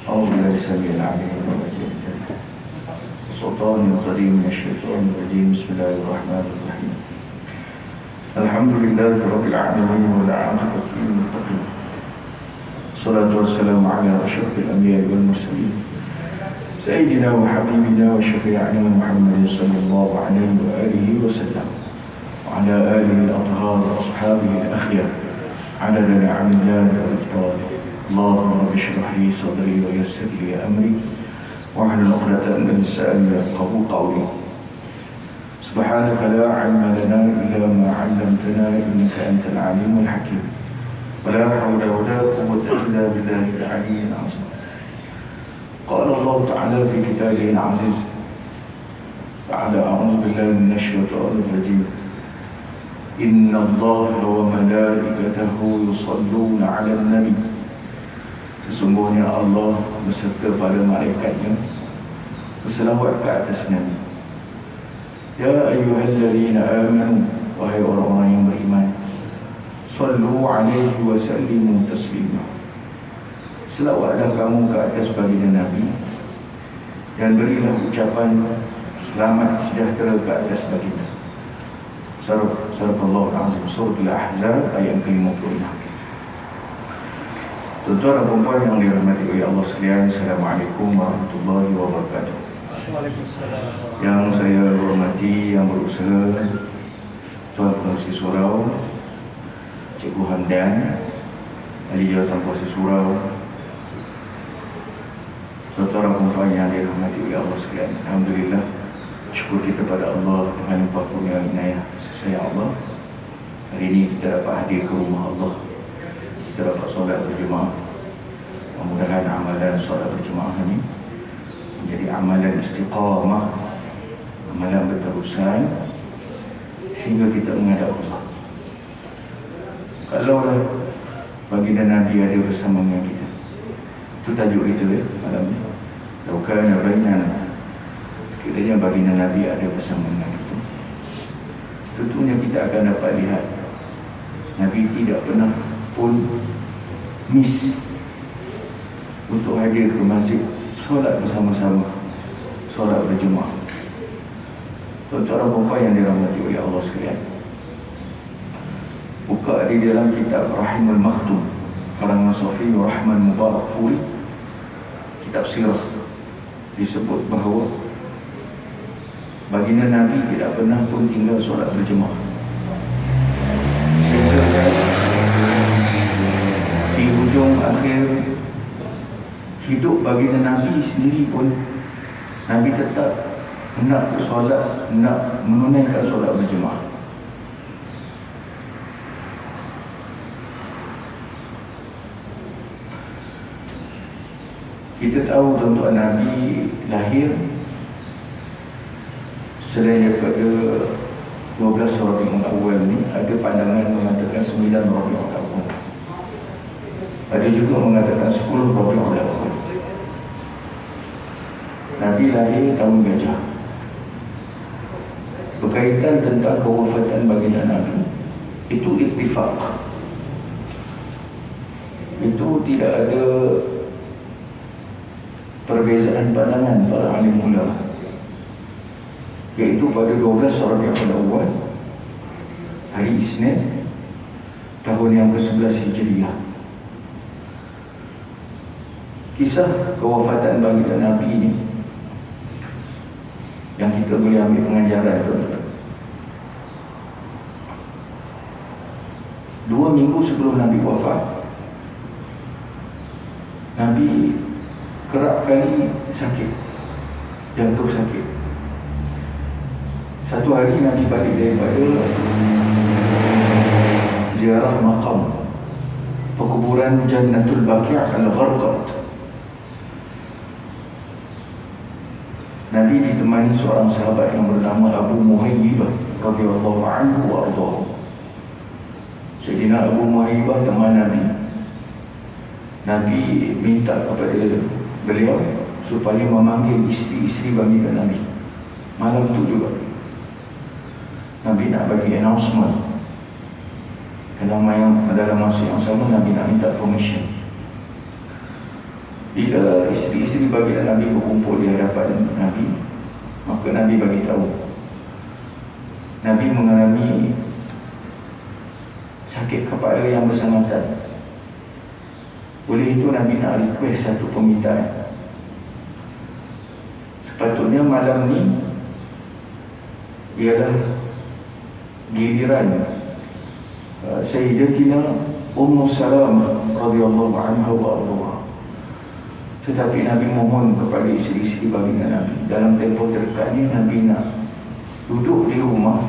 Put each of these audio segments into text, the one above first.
أعوذ بالله السميع العليم من الشيطان الرجيم من الشيطان الرجيم. بسم الله الرحمن الرحيم. الحمد لله رب العالمين والعاقبة للمتقين. الصلاة والسلام على أشرف الأنبياء والمرسلين سيدنا وحبيبنا وشفيعنا محمد صلى الله عليه وآله وسلم وعلى آله الأطهار وأصحابه الأخيار عدد نعم الله والإفضال. اللهم رب اشرح لي صدري ويسر لي أمري واحلل عقدة من لساني يفقهوا قولي. سبحانك لا علم لنا إلا ما علمتنا إنك أنت العليم الحكيم. ولا حول ولا قوة إلا بالله العلي العظيم. قال الله تعالى في كتابه العزيز بعد أعوذ بالله من الشيطان الرجيم: إن الله وملائكته يصلون على النبي. Sesungguhnya Allah beserta pada malaikatnya berselawat ke atas Nabi. Ya ayyuhalladzina amanu, wahai orang-orang yang beriman, sallu alaihi wa sallimu taslima. Selawatlah kamu ke atas baginda Nabi dan berilah ucapan selamat sejahtera ke atas baginda. Surah Al-Azim, Surah Al-Ahzab ayat ke-56. Tuan-tuan dan puan yang dirahmati oleh Allah sekalian, Assalamualaikum warahmatullahi wabarakatuh. Waalaikumsalam. Yang saya hormati, yang berusaha, Tuan Pengurusi Surau, Cikgu Hamdan, Ahli Jawatan Pengurusi Surau, tuan-tuan dan puan yang dirahmati oleh Allah sekalian, alhamdulillah, syukur kita pada Allah dengan limpah kurnia inayah sayang Allah. Hari ini kita dapat hadir ke rumah Allah, kita dapat solat berjemaah. Mudah-mudahan amalan solat berjemaah ini menjadi amalan istiqamah, amalan berterusan sehingga kita menghadap Allah. Kalaulah baginda Nabi ada bersama dengan kita, itu tajuk kita malam ni. Kalau kerana baginda, kiranya baginda Nabi ada bersama dengan kita, tentunya kita akan dapat lihat Nabi tidak pernah pun miss untuk hadir ke masjid solat bersama-sama, solat berjemaah. Tuan-tuan dan puan yang dirahmati oleh Allah sekalian, buka di dalam kitab Rahimul Makhdum karangan Safi Rahman Mubarak Furi, kitab sirah, disebut bahawa baginda Nabi tidak pernah pun tinggal solat berjemaah. Sehingga di hujung akhir hidup baginda Nabi sendiri pun, Nabi tetap nak solat, nak menunaikan solat berjemaah. Kita tahu tuan-tuan, Nabi lahir selain daripada 12 Rabiul Awal ni, ada pandangan mengatakan 9 Rabiul Awal, ada juga mengatakan 10 Rabiul Awal. Nabi lahir tahun gajah. Berkaitan tentang kewafatan baginda Nabi, itu ittifaq, itu tidak ada perbezaan pandangan para alim ulama, iaitu pada 12 Rabiul Awal, hari Isnin, tahun yang ke-11 Hijriah. Kisah kewafatan baginda Nabi ini yang kita boleh ambil pengajaran tu. 2 minggu sebelum Nabi wafat, Nabi kerap kali sakit, jantung sakit. Satu hari Nabi balik daripada ziarah makam perkuburan Jannatul Baqi' Al-Gharqad. Nabi ditemani seorang sahabat yang bernama Abu Muhayyibah radhiyallahu anhu wa ardhahu. Sayyidina Abu Muhayyibah teman Nabi. Nabi minta kepada beliau supaya memanggil isteri-isteri baginda Nabi. Malam itu juga Nabi nak bagi announcement. Dalam masa yang sama Nabi nak minta permission. Bila isteri-isteri baginda Nabi berkumpul di hadapan Nabi, maka Nabi bagi tahu Nabi mengalami sakit kepala yang bersangatan. Oleh itu Nabi nak request satu permintaan. Sepatutnya malam ni ialah giliran Sayyidatina Ummu Salamah radhiyallahu anha wa ardaha. Tetapi Nabi mohon kepada isteri-isteri baginda Nabi, dalam tempoh terdekat ni Nabi nak duduk di rumah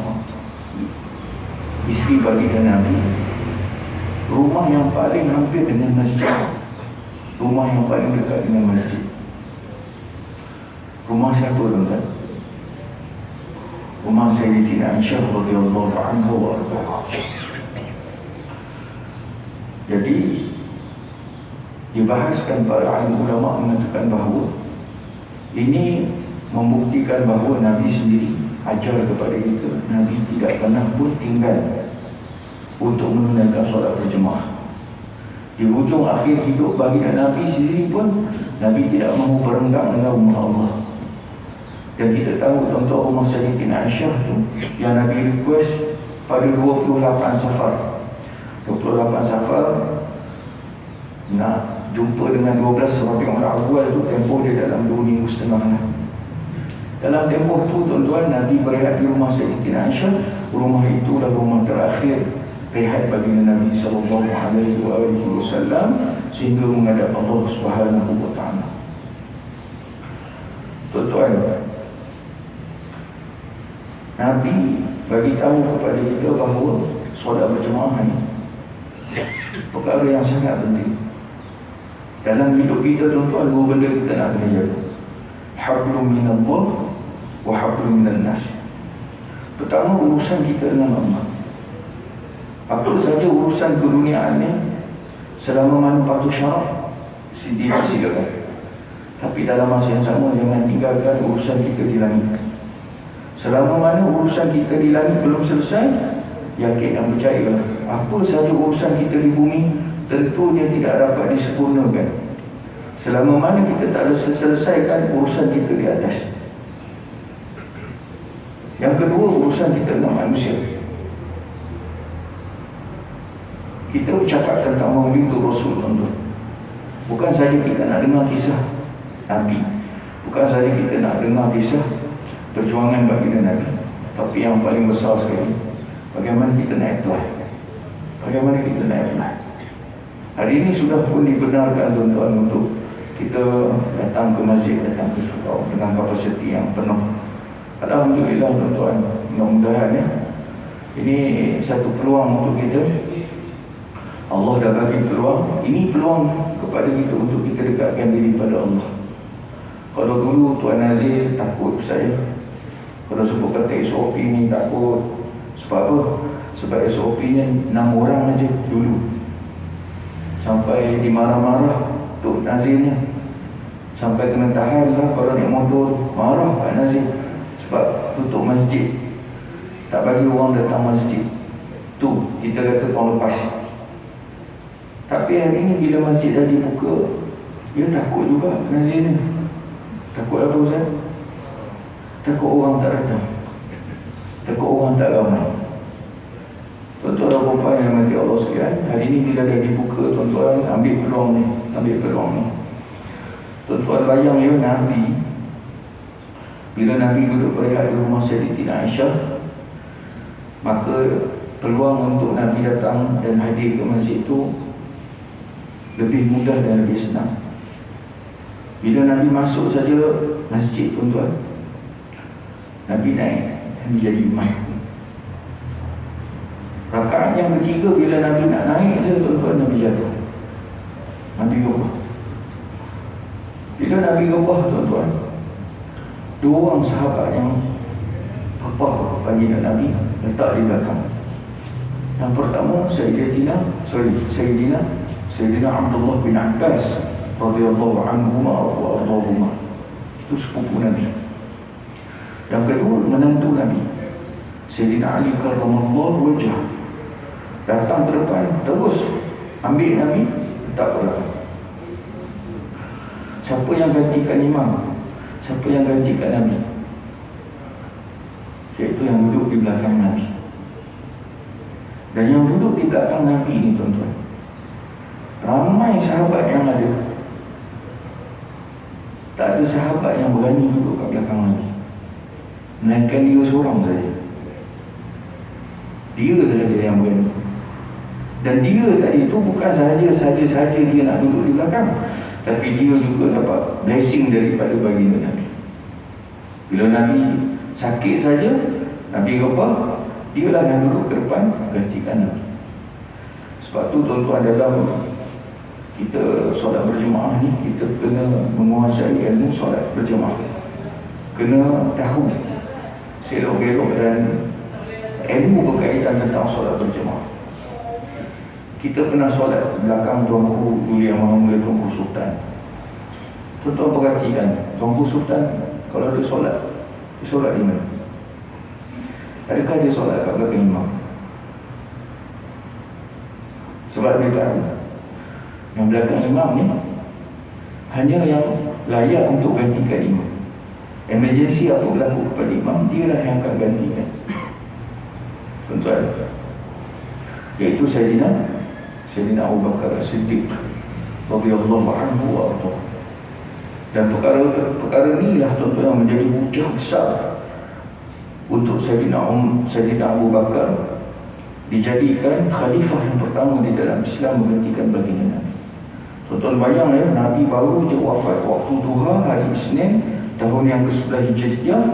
isteri baginda Nabi, rumah yang paling hampir dengan masjid, rumah yang paling dekat dengan masjid. Rumah siapa tuan-tuan? Rumah Sayyidatina Aisyah radhiyallahu anha wa ardaha. Jadi dibahaskan para alim ulama mengatakan bahawa ini membuktikan bahawa Nabi sendiri ajar kepada kita, Nabi tidak pernah pun tinggal untuk menunaikan solat berjemaah. Di hujung akhir hidup baginda Nabi sendiri pun Nabi tidak mahu berenggang dengan rumah Allah. Dan kita tahu contoh rumah Sayyidatina Aisyah tu yang Nabi request pada 28 Safar. 28 Safar nak jumpa dengan 12 Rabiul Awal tu, tempoh dia dalam 2 minggu setengah lah. Dalam tempoh tu tuan-tuan, Nabi berehat di rumah Sayyidatina Aisyah. Rumah itulah rumah terakhir rehat baginda Nabi sallallahu alaihi wasallam sehingga menghadap Allah Subhanahu wa taala. Tuan-tuan, Nabi bagi tahu kepada kita bahawa solat berjemaah ni perkara yang sangat penting. Dalam hidup kita tuan-tuan, 2 benda kita nak kena jaga. Hablum minallah wa hablum minan nas. Pertama, urusan kita dengan Allah. Apa saja urusan keduniaan ni, selama mana patuh syarak, silakan. Tapi dalam masa yang sama, jangan tinggalkan urusan kita di langit. Selama mana urusan kita di langit belum selesai, yakin dan percayalah, apa saja urusan kita di bumi, tentu dia tidak dapat disempurnakan selama mana kita tak selesaikan urusan kita di atas. Yang kedua, urusan kita dengan manusia. Kita bercakap tentang Maulid Rasul, bukan saja kita nak dengar kisah Nabi, bukan saja kita nak dengar kisah perjuangan baginda Nabi, tapi yang paling besar sekali, bagaimana kita nak apply. Bagaimana kita nak apply. Hari ini sudah pun dibenarkan tuan-tuan untuk kita datang ke masjid, datang ke surau dengan kapasiti yang penuh. Alhamdulillah tuan-tuan, mudah-mudahan ya, ini satu peluang untuk kita. Allah dah bagi peluang. Ini peluang kepada kita untuk kita dekatkan diri pada Allah. Kalau dulu Tuan Nazir takut saya, kalau sebut kata SOP ni takut. Sebab apa? Sebab SOP nya 6 orang aja dulu. Sampai dimarah-marah Tok Nazirnya, sampai kena tahan lah kalau naik motor, marah Pak Nazir sebab tutup masjid, tak bagi orang datang masjid. Tu kita kata tahun lepas. Tapi hari ini bila masjid dah dibuka, dia takut juga Nazirnya. Takut apa Ustaz? Takut orang tak datang, takut orang tak ramai. Tuan-tuan dan puan yang mati Allah sekalian, hari ini bila dah dibuka, tuan-tuan ambil peluang ni, ambil peluang ni. Tuan-tuan bayang ya, Nabi, bila Nabi duduk berehat di rumah Sayyidatina Aisyah, maka peluang untuk Nabi datang dan hadir ke masjid itu lebih mudah dan lebih senang. Bila Nabi masuk saja masjid tuan-tuan, Nabi naik, Nabi jadi imam. Rakaat yang ketiga bila Nabi nak naik je tuan-tuan, Nabi jatuh, Nabi gebah. Bila Nabi gebah tuan-tuan, 2 orang sahabat yang apa baginda Nabi letak di belakang. Yang pertama Sayyidina Abdullah bin Abbas radhiyallahu anhuma wa ardahuma. Itu sepupu Nabi. Yang kedua, menantu Nabi Sayyidina Ali karramallahu wajhah, datang ke depan, terus ambil Nabi, letak ke belakang. Siapa yang gantikan imam? Siapa yang gantikan Nabi? Iaitu yang duduk di belakang Nabi. Dan yang duduk di belakang Nabi ini, tuan-tuan, ramai sahabat yang ada. Tak ada sahabat yang berani duduk kat belakang Nabi, melainkan dia seorang saja. Dia sahaja yang berani. Dan dia tadi itu bukan sahaja dia nak duduk di belakang, tapi dia juga dapat blessing daripada baginda Nabi. Bila Nabi sakit saja, Nabi apa? Dialah yang duduk ke depan gantikan Nabi. Sebab tu tuan-tuan, dalam kita solat berjemaah ni, kita kena menguasai ilmu solat berjemaah. Kena tahu selok-belok dan ilmu berkaitan tentang solat berjemaah. Kita pernah solat belakang Tuanku dulu yang Mulia Tuanku Sultan. Tuan-tuan perhatikan, Tuanku Sultan kalau dia solat di mana? Adakah dia solat kat belakang imam? Sebab dia tahu yang belakang imam ni hanya yang layak untuk gantikan imam. Emergency apa berlaku kepada imam, dialah yang akan gantikan. Tuan-tuan, iaitu Sayyidina Abu Bakar As-Siddiq radhiyallahu anhu wa arda. Dan perkara ni lah, tuan-tuan, yang menjadi hujah besar untuk Sayyidina Abu Bakar dijadikan khalifah yang pertama di dalam Islam menggantikan baginda Nabi. Tuan-tuan bayang ya, Nabi baru je wafat waktu duha hari Isnin tahun yang ke-11 Hijriah,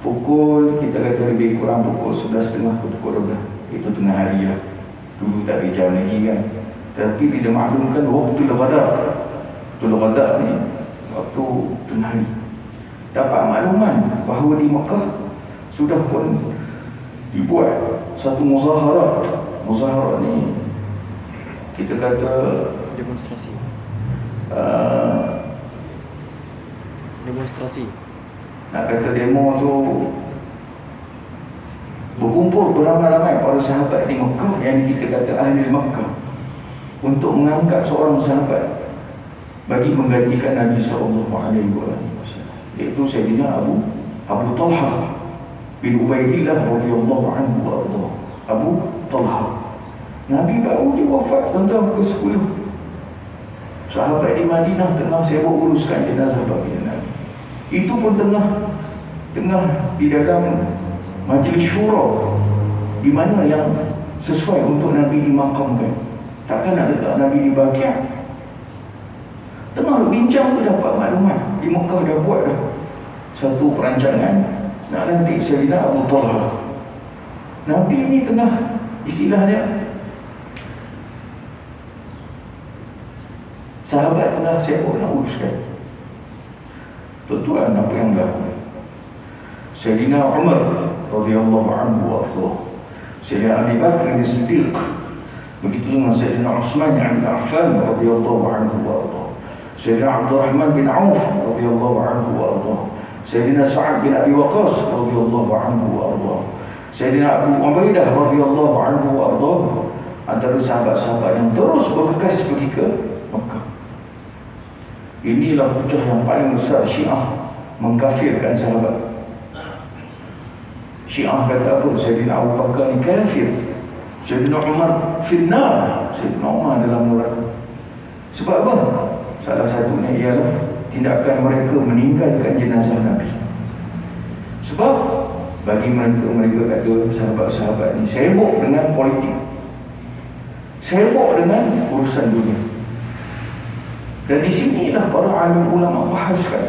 pukul, kita kata lebih kurang pukul 11.30 ke pukul 12. Itu tengah hari lah. Dulu tak ada jam lagi kan. Tapi bila maklumkan waktu Al-Ghada ni, waktu tengah hari, dapat makluman bahawa di Mekah sudah pun dibuat satu muzaharat. Muzaharat ni kita kata demonstrasi. Nak kata demo tu, berkumpul beramai-ramai para sahabat di Mekah, yang kita kata ahli Mekah, untuk mengangkat seorang sahabat bagi menggantikan Nabi SAW, iaitu Sayyidina Abu Talha bin Ubaidillah radhiyallahu anhu wa arda. Abu Talha, Nabi baru dia wafat tuan-tuan pukul 10. Sahabat di Madinah tengah sibuk uruskan jenazah baginda Nabi. Itu pun tengah di dalam majlis syura, di mana yang sesuai untuk Nabi dimakamkan. Takkan nak letak Nabi di Baqi'. Tengah bincang tu dapat maklumat di Mekah dah buat dah satu perancangan nak lantik Sayyidina Abu Talha. Nabi ni tengah, istilahnya sahabat tengah sibuk nak uruskan. Tuan-tuan, apa yang berlaku? Sayyidina Umar radhiyallahu anhu wa arda, Sayyidina Abi Bakar As-Siddiq, begitu juga Sayyidina Utsman bin Affan radhiyallahu anhu wa arda, Sayyidina Abdurrahman bin Auf radhiyallahu anhu wa arda, Sayyidina Sa'ad bin Abi Waqqas radhiyallahu anhu wa arda, Sayyidina Abu Ubaidah radhiyallahu anhu wa arda, antara sahabat-sahabat yang terus bergegas pergi ke Mekah. Inilah hujah yang paling besar Syiah mengkafirkan sahabat. Syiah kata apa? Sayyidina Abu Bakar ni kafir, Sayyidina Umar finnar, Sayyidina Umar dalam neraka. Sebab apa? Salah satunya ialah tindakan mereka meninggalkan jenazah Nabi. Sebab bagi mereka kata sahabat-sahabat ni sibuk dengan politik, sibuk dengan urusan dunia. Dan di sinilah para alim ulama bahaskan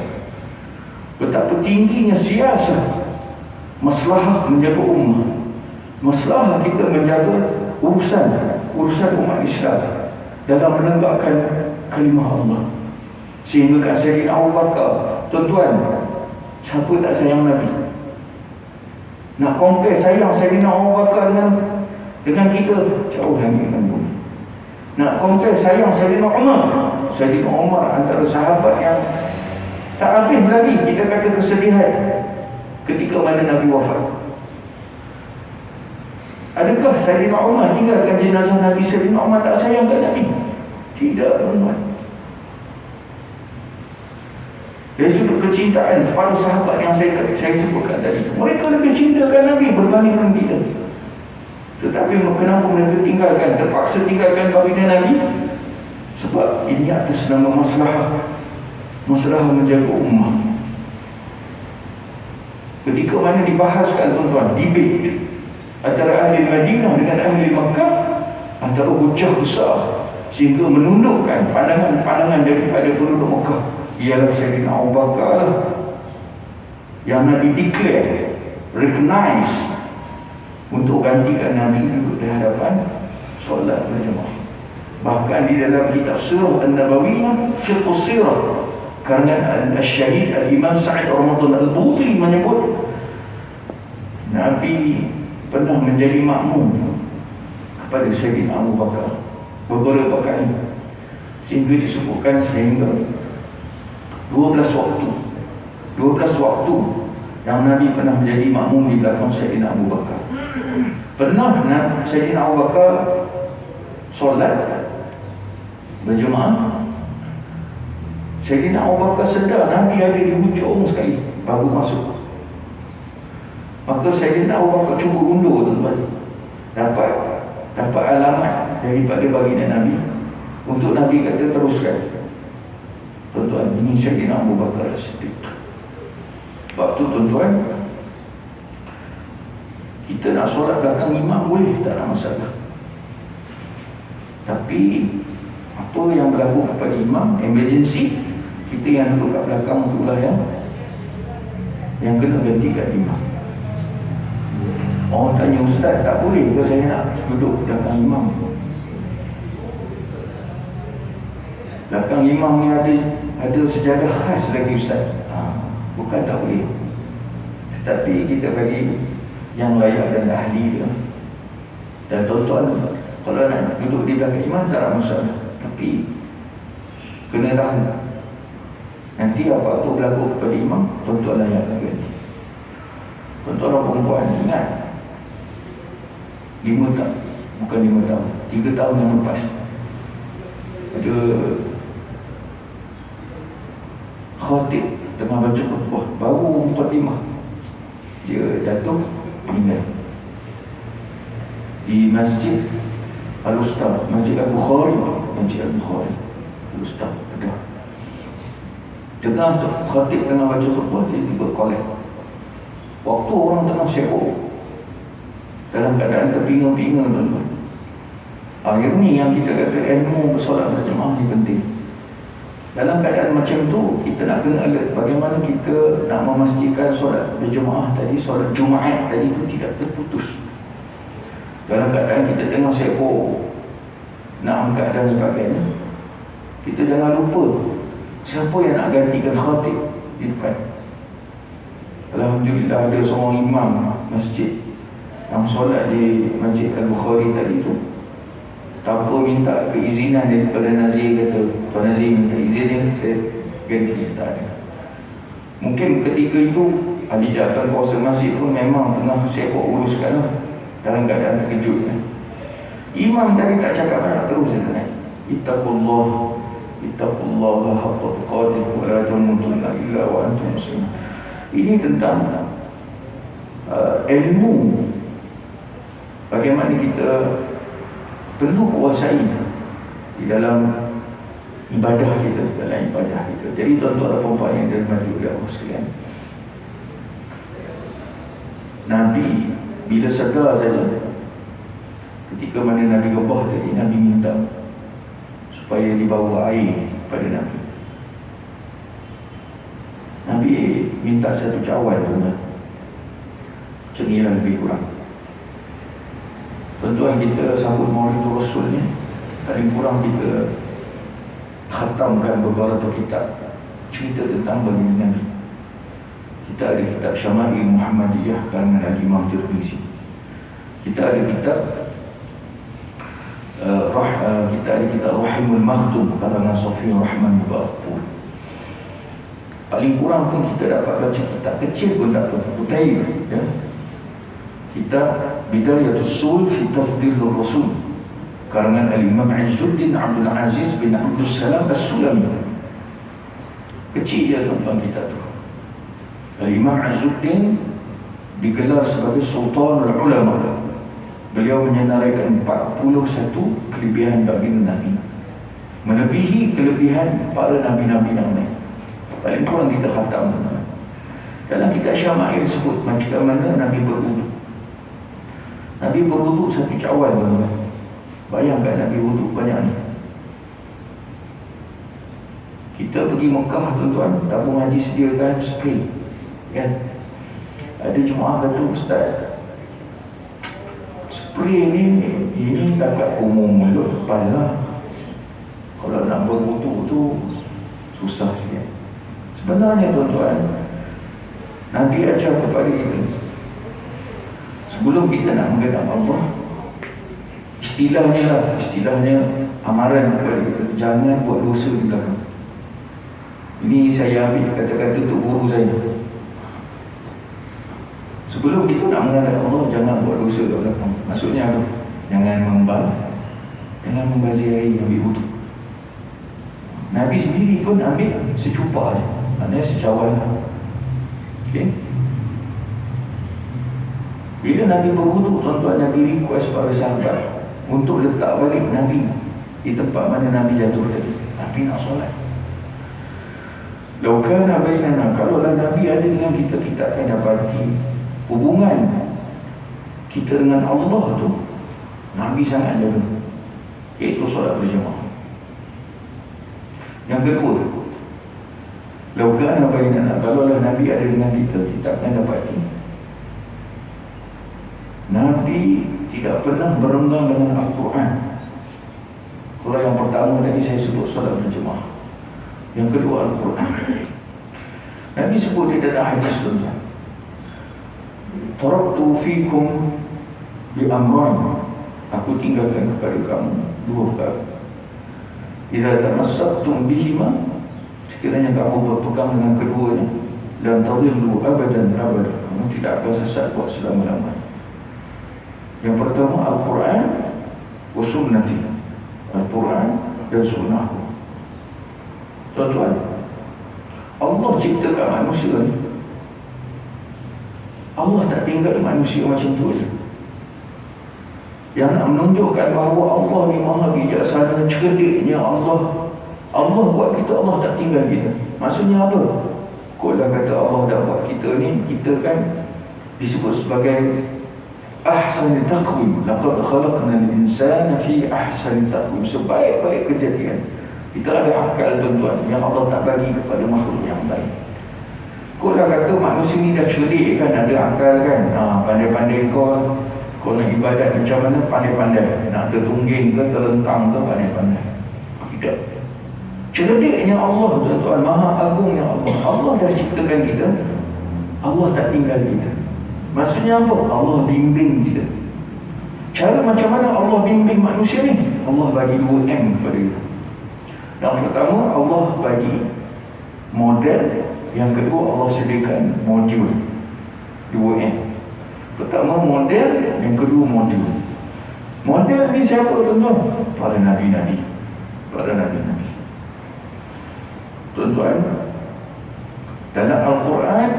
betapa tingginya siasat maslahah menjaga ummah, maslahah kita menjaga urusan umat Islam dalam menegakkan kalimah Allah. Sehingga kat Sayyidina Abu Bakar, tuan-tuan, siapa tak sayang Nabi? Nak compare sayang Sayyidina Abu Bakar dengan kita, jauh lagi dengan bumi. Nak compare sayang Sayyidina Umar antara sahabat yang tak habis lagi kita kata kesedihan ketika mana Nabi wafat. Adakah Sayyidina Umar tinggalkan jenazah Nabi? Sayyidina Umar tak sayangkan Nabi? Tidak, tuan-tuan. Dari sudut kecintaan para sahabat yang saya sebutkan tadi, mereka lebih cintakan Nabi berbanding dengan kita. Tetapi kenapa mereka terpaksa tinggalkan baginda Nabi? Sebab ini atas nama masalah menjaga ummah. Ketika mana dibahaskan tuan-tuan, debate antara ahli Madinah dengan ahli Makkah, antara hujah besar sehingga menundukkan pandangan daripada penduduk Makkah ialah Sayyidina Abu Bakar lah yang Nabi declare, recognize untuk gantikan Nabi duduk di hadapan solat berjemaah. Bahkan di dalam kitab Sirah An-Nabawiyah Fiqh Sirah karangan Al-Syahid Al-Imam Sa'id Ramadan Al-Buti menyebut Nabi pernah menjadi makmum kepada Sayyidina Abu Bakar beberapa kali, sehingga disebutkan sehingga 12 waktu yang Nabi pernah menjadi makmum di belakang Sayyidina Abu Bakar. Pernah Sayyidina Abu Bakar solat berjemaah, Sayyidina Abu Bakar sedar Nabi ada di hujung sekali baru masuk. Maka Sayyidina Abu Bakar cuba undur tuan-tuan, dapat alamat daripada baginda Nabi untuk Nabi kata teruskan. Tuan-tuan, ini Sayyidina Abu Bakar As-Siddiq. Sebab tu tuan-tuan, kita nak solat belakang imam boleh, tak ada masalah. Tapi apa yang berlaku kepada imam, emergency, kita yang duduk kat belakang itulah yang kena gantikan imam. Orang tanya, Ustaz, tak boleh ke saya nak duduk belakang imam? Belakang imam ni ada sejadah khas lagi, Ustaz. Bukan tak boleh, tetapi kita bagi yang layak dan ahli dia. Dan tuan-tuan, kalau nak duduk di belakang imam tak ada masalah, tapi kena tahu nanti apa-apa berlaku kepada imam, tuan-tuan layak lagi. Tuan-tuan dan perempuan, ingat 5 tahun, bukan 5 tahun, 3 tahun yang lepas, ada khatib tengah baca khutbah, baru 45 dia jatuh meninggal di Masjid Al-Ustaz, Masjid Al-Bukhari, Al-Ustaz tengah khatib tengah baca khutbah, dia tiba kolek. Waktu orang tengah sibuk dalam keadaan terpinga-pinga, tuan-tuan. Akhir ni yang kita kata ilmu bersolat berjemaah ni penting. Dalam keadaan macam tu, kita nak kena alert bagaimana kita nak memastikan solat berjemaah tadi, solat Jumaat tadi tu tidak terputus. Dalam keadaan kita tengah sibuk nak angkat dan sebagainya, kita jangan lupa siapa yang nak gantikan khatib di depan. Alhamdulillah ada seorang imam masjid yang solat di Masjid Al-Bukhari tadi tu, tanpa minta keizinan daripada Nazir, kata Tuan Nazir minta izin dia, saya ganti. Tak ada. Mungkin ketika itu ahli jawatan kuasa masjid pun memang tengah sibuk uruskan lah, dalam keadaan terkejut. Imam tadi tak cakap banyak terus sebenarnya. Ittaqullaha haqqa tuqatih wa la tamutunna illa wa antum muslimun. Ini tentang ilmu, bagaimana kita perlu kuasai di dalam ibadah kita, Jadi tuan-tuan dan puan yang dirahmati oleh Allah sekalian, Nabi bila sedar saja, ketika mana Nabi gebah tadi, Nabi minta supaya dibawa air pada Nabi. Nabi minta satu cawan, tuan-tuan. Macam inilah lebih kurang. Tuan-tuan, kita sambut Maulid Rasul ni, paling kurang kita khatamkan beberapa kitab cerita tentang baginda Nabi. Kita ada kitab Syama'il Muhammadiyah karangan Al-Imam Tirmizi. Kita ada kitab Rahimul Makhtum karangan Safiyur Rahman Mubarakpur. Paling kurang pun kita dapat baca kitab kecil pun tak apa, Qutaib, ya. Kitab Bidayatus Sul fi Tafdilur Rasul karangan Al-Imam Izzuddin Abdul Aziz bin Abdul Salam As-Sulami. Kecil je tuan-tuan kita tu. Imam Izzuddin digelar sebagai Sultanul Ulama. Beliau menyenaraikan 41 kelebihan baginda Nabi, melebihi kelebihan para Nabi-Nabi yang lain. Paling kurang kita khatam. Dalam kitab Syama'il sebut macam mana Nabi berwuduk. Nabi berwuduk satu cawan. Bayangkan Nabi wuduk banyak ni. Kita pergi Mekah tuan-tuan, tabung haji sediakan spray, kan? Ada jemaah kata, Ustaz, spray ini takat umum mulut lepas lah. Kalau nak berwuduk tu susah sikit. Sebenarnya tuan-tuan, Nabi ajar kepada kita, sebelum kita nak menghadap Allah, istilahnya amaran kepada kita, jangan buat dosa di belakang. Ini saya ambil kata-kata untuk guru saya. Sebelum kita nak menghadap Allah, jangan buat dosa di belakang. Maksudnya apa? Jangan membazir air ambil wuduk. Nabi sendiri pun ambil secupa je, maknanya secawan. Okay? Bila Nabi berwuduk, tuan-tuan, Nabi request para sahabat untuk letak balik Nabi di tempat mana Nabi jatuh tadi. Nabi nak solat. Laukana bainana, kalaulah Nabi ada dengan kita, kita akan dapati hubungan kita dengan Allah tu Nabi sangat jaga, iaitu solat berjemaah. Yang kedua, laukana bainana, kalaulah Nabi ada dengan kita, kita akan dapati Nabi tidak pernah berenggang dengan Al-Quran. Kalau yang pertama tadi saya sebut solat berjemaah, yang kedua Al-Quran. Nabi sebut di dalam hadis tuan-tuan, taraktu fikum bi amrayn, aku tinggalkan kepada kamu dua perkara. Idza tamassaktum bihima, sekiranya kamu berpegang dengan keduanya, dan tadillu abadan abada, kamu tidak akan sesat buat selama-lamanya. Yang pertama Al-Quran wa sunnati, Al-Quran dan sunnahku. Tuan-tuan, Allah ciptakan manusia ni, Allah tak tinggal manusia macam tu je. Yang nak menunjukkan bahawa Allah ni maha bijaksana, cerdiknya Allah buat kita, Allah tak tinggal kita. Maksudnya apa? Kalau kata Allah dah buat kita ni, kita kan disebut sebagai ahsan taqwim. Laqad khalaqna al-insana fi ahsan taqwim. Sebaik-baik kejadian. Kita ada akal tuan-tuan yang Allah tak bagi kepada makhluk yang lain. Kalau kata manusia ni dah cerdik kan, ada akal kan, pandai-pandai kau nak ibadat macam mana, pandai-pandai. Nak tertungging ke, terlentang ke, pandai-pandai. Tidak. Cerdiknya Allah tuan-tuan, maha agungnya Allah. Allah dah ciptakan kita, Allah tak tinggal kita. Maksudnya apa? Allah bimbing kita. Cara macam mana Allah bimbing manusia ni? Allah bagi 2M kepada kita. Yang pertama, Allah bagi model. Yang kedua, Allah sediakan modul. 2M. Pertama model, yang kedua modul. Model ni siapa tuan-tuan? Para Nabi-Nabi. Para Nabi-Nabi. Tuan-tuan, dalam Al-Quran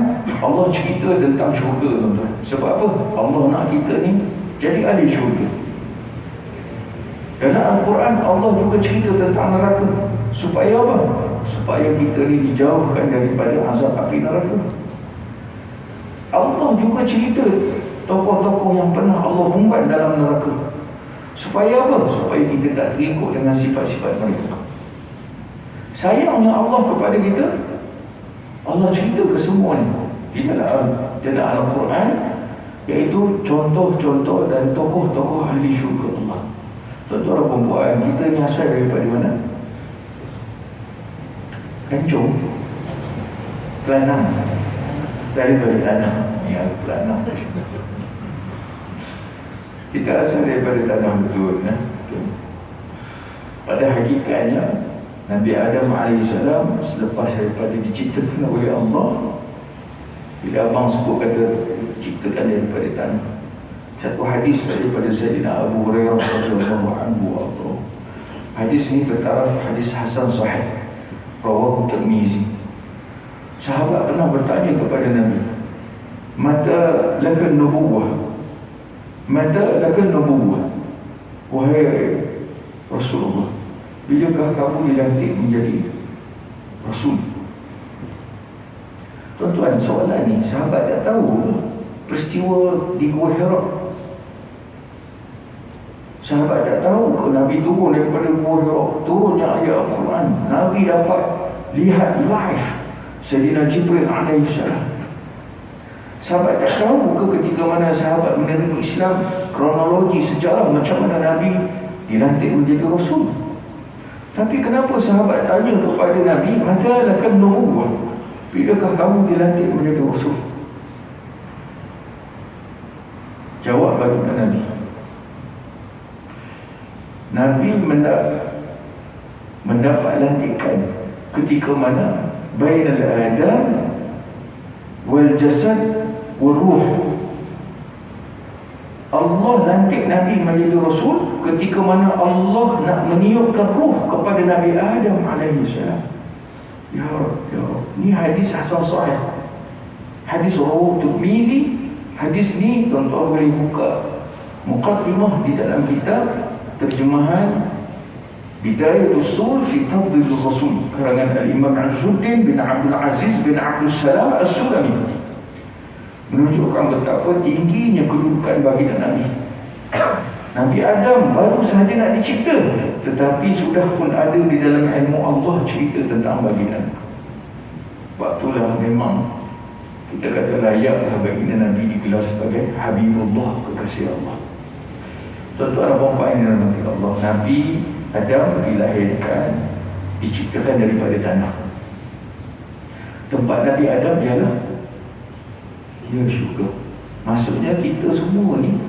Allah cerita tentang syurga tuan-tuan. Sebab apa? Allah nak kita ni jadi ahli syurga. Dalam Al-Quran Allah juga cerita tentang neraka. Supaya apa? Supaya kita ni dijauhkan daripada azab api neraka. Allah juga cerita tokoh-tokoh yang pernah Allah humban dalam neraka. Supaya apa? Supaya kita tak terikut dengan sifat-sifat mereka. Sayangnya Allah kepada kita, Allah cerita ke semua ni di dalam Al-Quran, iaitu contoh-contoh dan tokoh-tokoh ahli syurga Allah. Tuan-tuan perempuan, kita ni asal daripada mana? Kencung, Kelantan, daripada tanah. Ya, Kelantan. Kita asal daripada tanah, betul, ya? Betul. Pada hakikatnya Nabi Adam AS selepas daripada diciptakan oleh Allah, bila abang sebut kata diciptakan daripada tanah, satu hadis daripada Sayyidina Abu Hurairah radhiyallahu anhu. Hadis ini bertaraf hadis hasan sahih, rawahu Tirmizi. Sahabat pernah bertanya kepada Nabi, mata lakan nubuwah, mata lakan nubuwah, wahai Rasulullah, bilakah kamu dilantik menjadi Rasul? Tuan-tuan, soalan ni sahabat tak tahu peristiwa di Gua Hira. Sahabat tak tahu ke Nabi turun daripada Gua Hira, turunnya ayat Al-Quran, Nabi dapat lihat live Sayyidina Jibril alaihissalam. Sahabat tak tahu ke ketika mana sahabat menerima Islam, kronologi sejarah macam mana Nabi dilantik menjadi Rasul. Tapi kenapa sahabat tanya kepada Nabi, mata lakan nubuwah, bilakah kamu dilantik menjadi Rasul? Jawab baginda Nabi, Nabi mendapat lantikan ketika mana bainal adam wal jasad wal ruh. Allah lantik Nabi menjadi Rasul ketika mana Allah nak meniupkan ruh kepada Nabi Adam alaihi salam. Ya Rab, ya Rab. Ni hadis hasan sahih, hadis rawahu Tirmizi. Hadis ni tuan-tuan boleh buka muqaddimah di dalam kitab terjemahan Bidayatus Sul fi Tafdhil Rasul karangan Al-Imam Izzuddin bin Abdul Aziz bin Abdul Salam As-Sulami, menunjukkan betapa tingginya kedudukan baginda Nabi. Nabi Adam baru sahaja nak dicipta, tetapi sudah pun ada di dalam ilmu Allah cerita tentang baginda. Waktulah memang kita kata layaklah baginda Nabi digelar sebagai Habibullah, kekasih Allah. Tuan-tuan dan puan-puan yang dirahmati Allah, Nabi Adam dilahirkan, diciptakan daripada tanah. Tempat Nabi Adam ialah syurga. Maksudnya kita semua ni,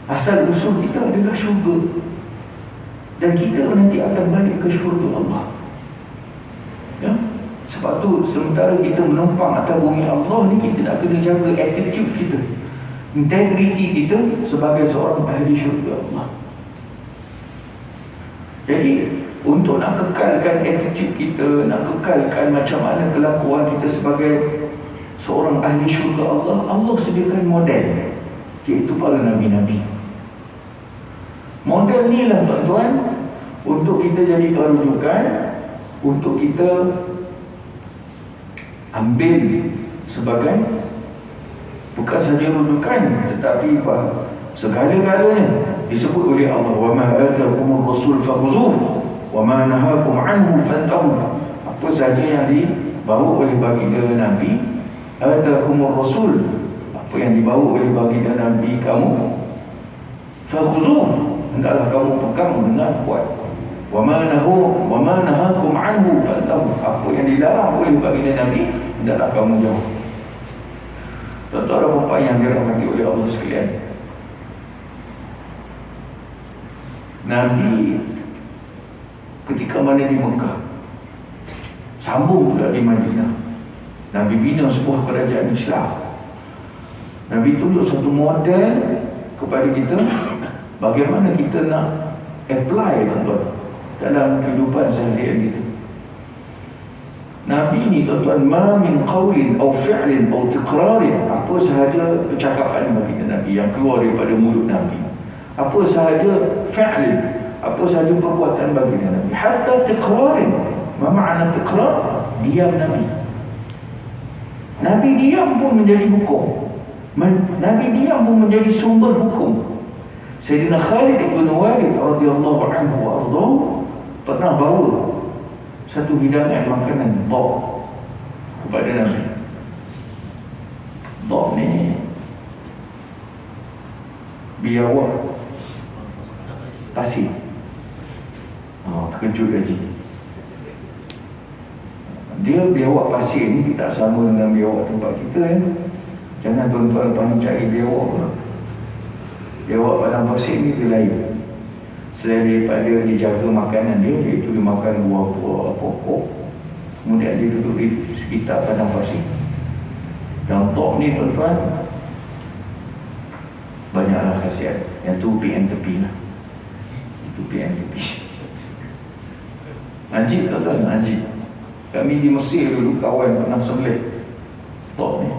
asal usul kita adalah syurga, dan kita nanti akan balik ke syurga Allah. Ya? Sebab tu sementara kita menumpang atas bumi Allah ni, kita nak kena jaga attitude kita, integriti kita sebagai seorang ahli syurga Allah. Jadi untuk nak kekalkan attitude kita, nak kekalkan macam mana kelakuan kita sebagai seorang ahli syurga Allah, Allah sediakan model, iaitu para Nabi-Nabi. Model ni lah tuan-tuan, untuk kita jadi rujukan, untuk kita ambil sebagai bukan saja rujukan, tetapi segala-galanya disebut oleh Allah. Wa ma atakumur rasul fakhuzuhu wa ma nahakum anhu fantahu. Apa sahaja yang dibawa oleh baginda Nabi, atakumur rasul, apa yang dibawa oleh baginda Nabi kamu, fakhuzuhu, hendaklah kamu pegang dengan kuat. Wa ma nahakum anhu fantahu, apa yang dilarang oleh baginda Nabi, hendaklah kamu jauh. Tuan-tuan dan puan-puan yang dirahmati oleh Allah sekalian, Nabi ketika mana di Mekah, sambung pula di Madinah, Nabi bina sebuah kerajaan Islam. Nabi tunjuk satu model kepada kita bagaimana kita nak apply tuan-tuan dalam kehidupan seharian kita. Nabi ni tuan-tuan, ma min qawlin aw fi'lin aw tiqrarin, apa sahaja percakapan baginda Nabi yang keluar daripada mulut Nabi, apa sahaja fi'lin, apa sahaja perbuatan baginda Nabi, hatta tiqrarin. Ma makna tiqrar? Diam Nabi. Nabi diam pun menjadi hukum. Nabi diam pun menjadi sumber hukum. Sayyidina Khalid ibn Walid radhiyallahu anhu wa ardhahu pernah bawa satu hidangan makanan dhab kepada Nabi. Dhab ni biawak pasir. Terkejut lagi. Dia biawak pasir ni tak sama dengan biawak tempat kita kan. Jangan tuan-tuan lepas ni cari biawak pula. Biawak padang pasir ni dia lain. Selain daripada dijaga makanan dia, iaitu dia makan buah-buah pokok, kemudian dia duduk di sekitar padang pasir. Yang top ni tuan-tuan, banyaklah khasiat. Yang tu PM tepi lah. Itu PM tepi. Ajib tuan-tuan, ajib. Kami di Mesir dulu kawan pernah sembelih tok ni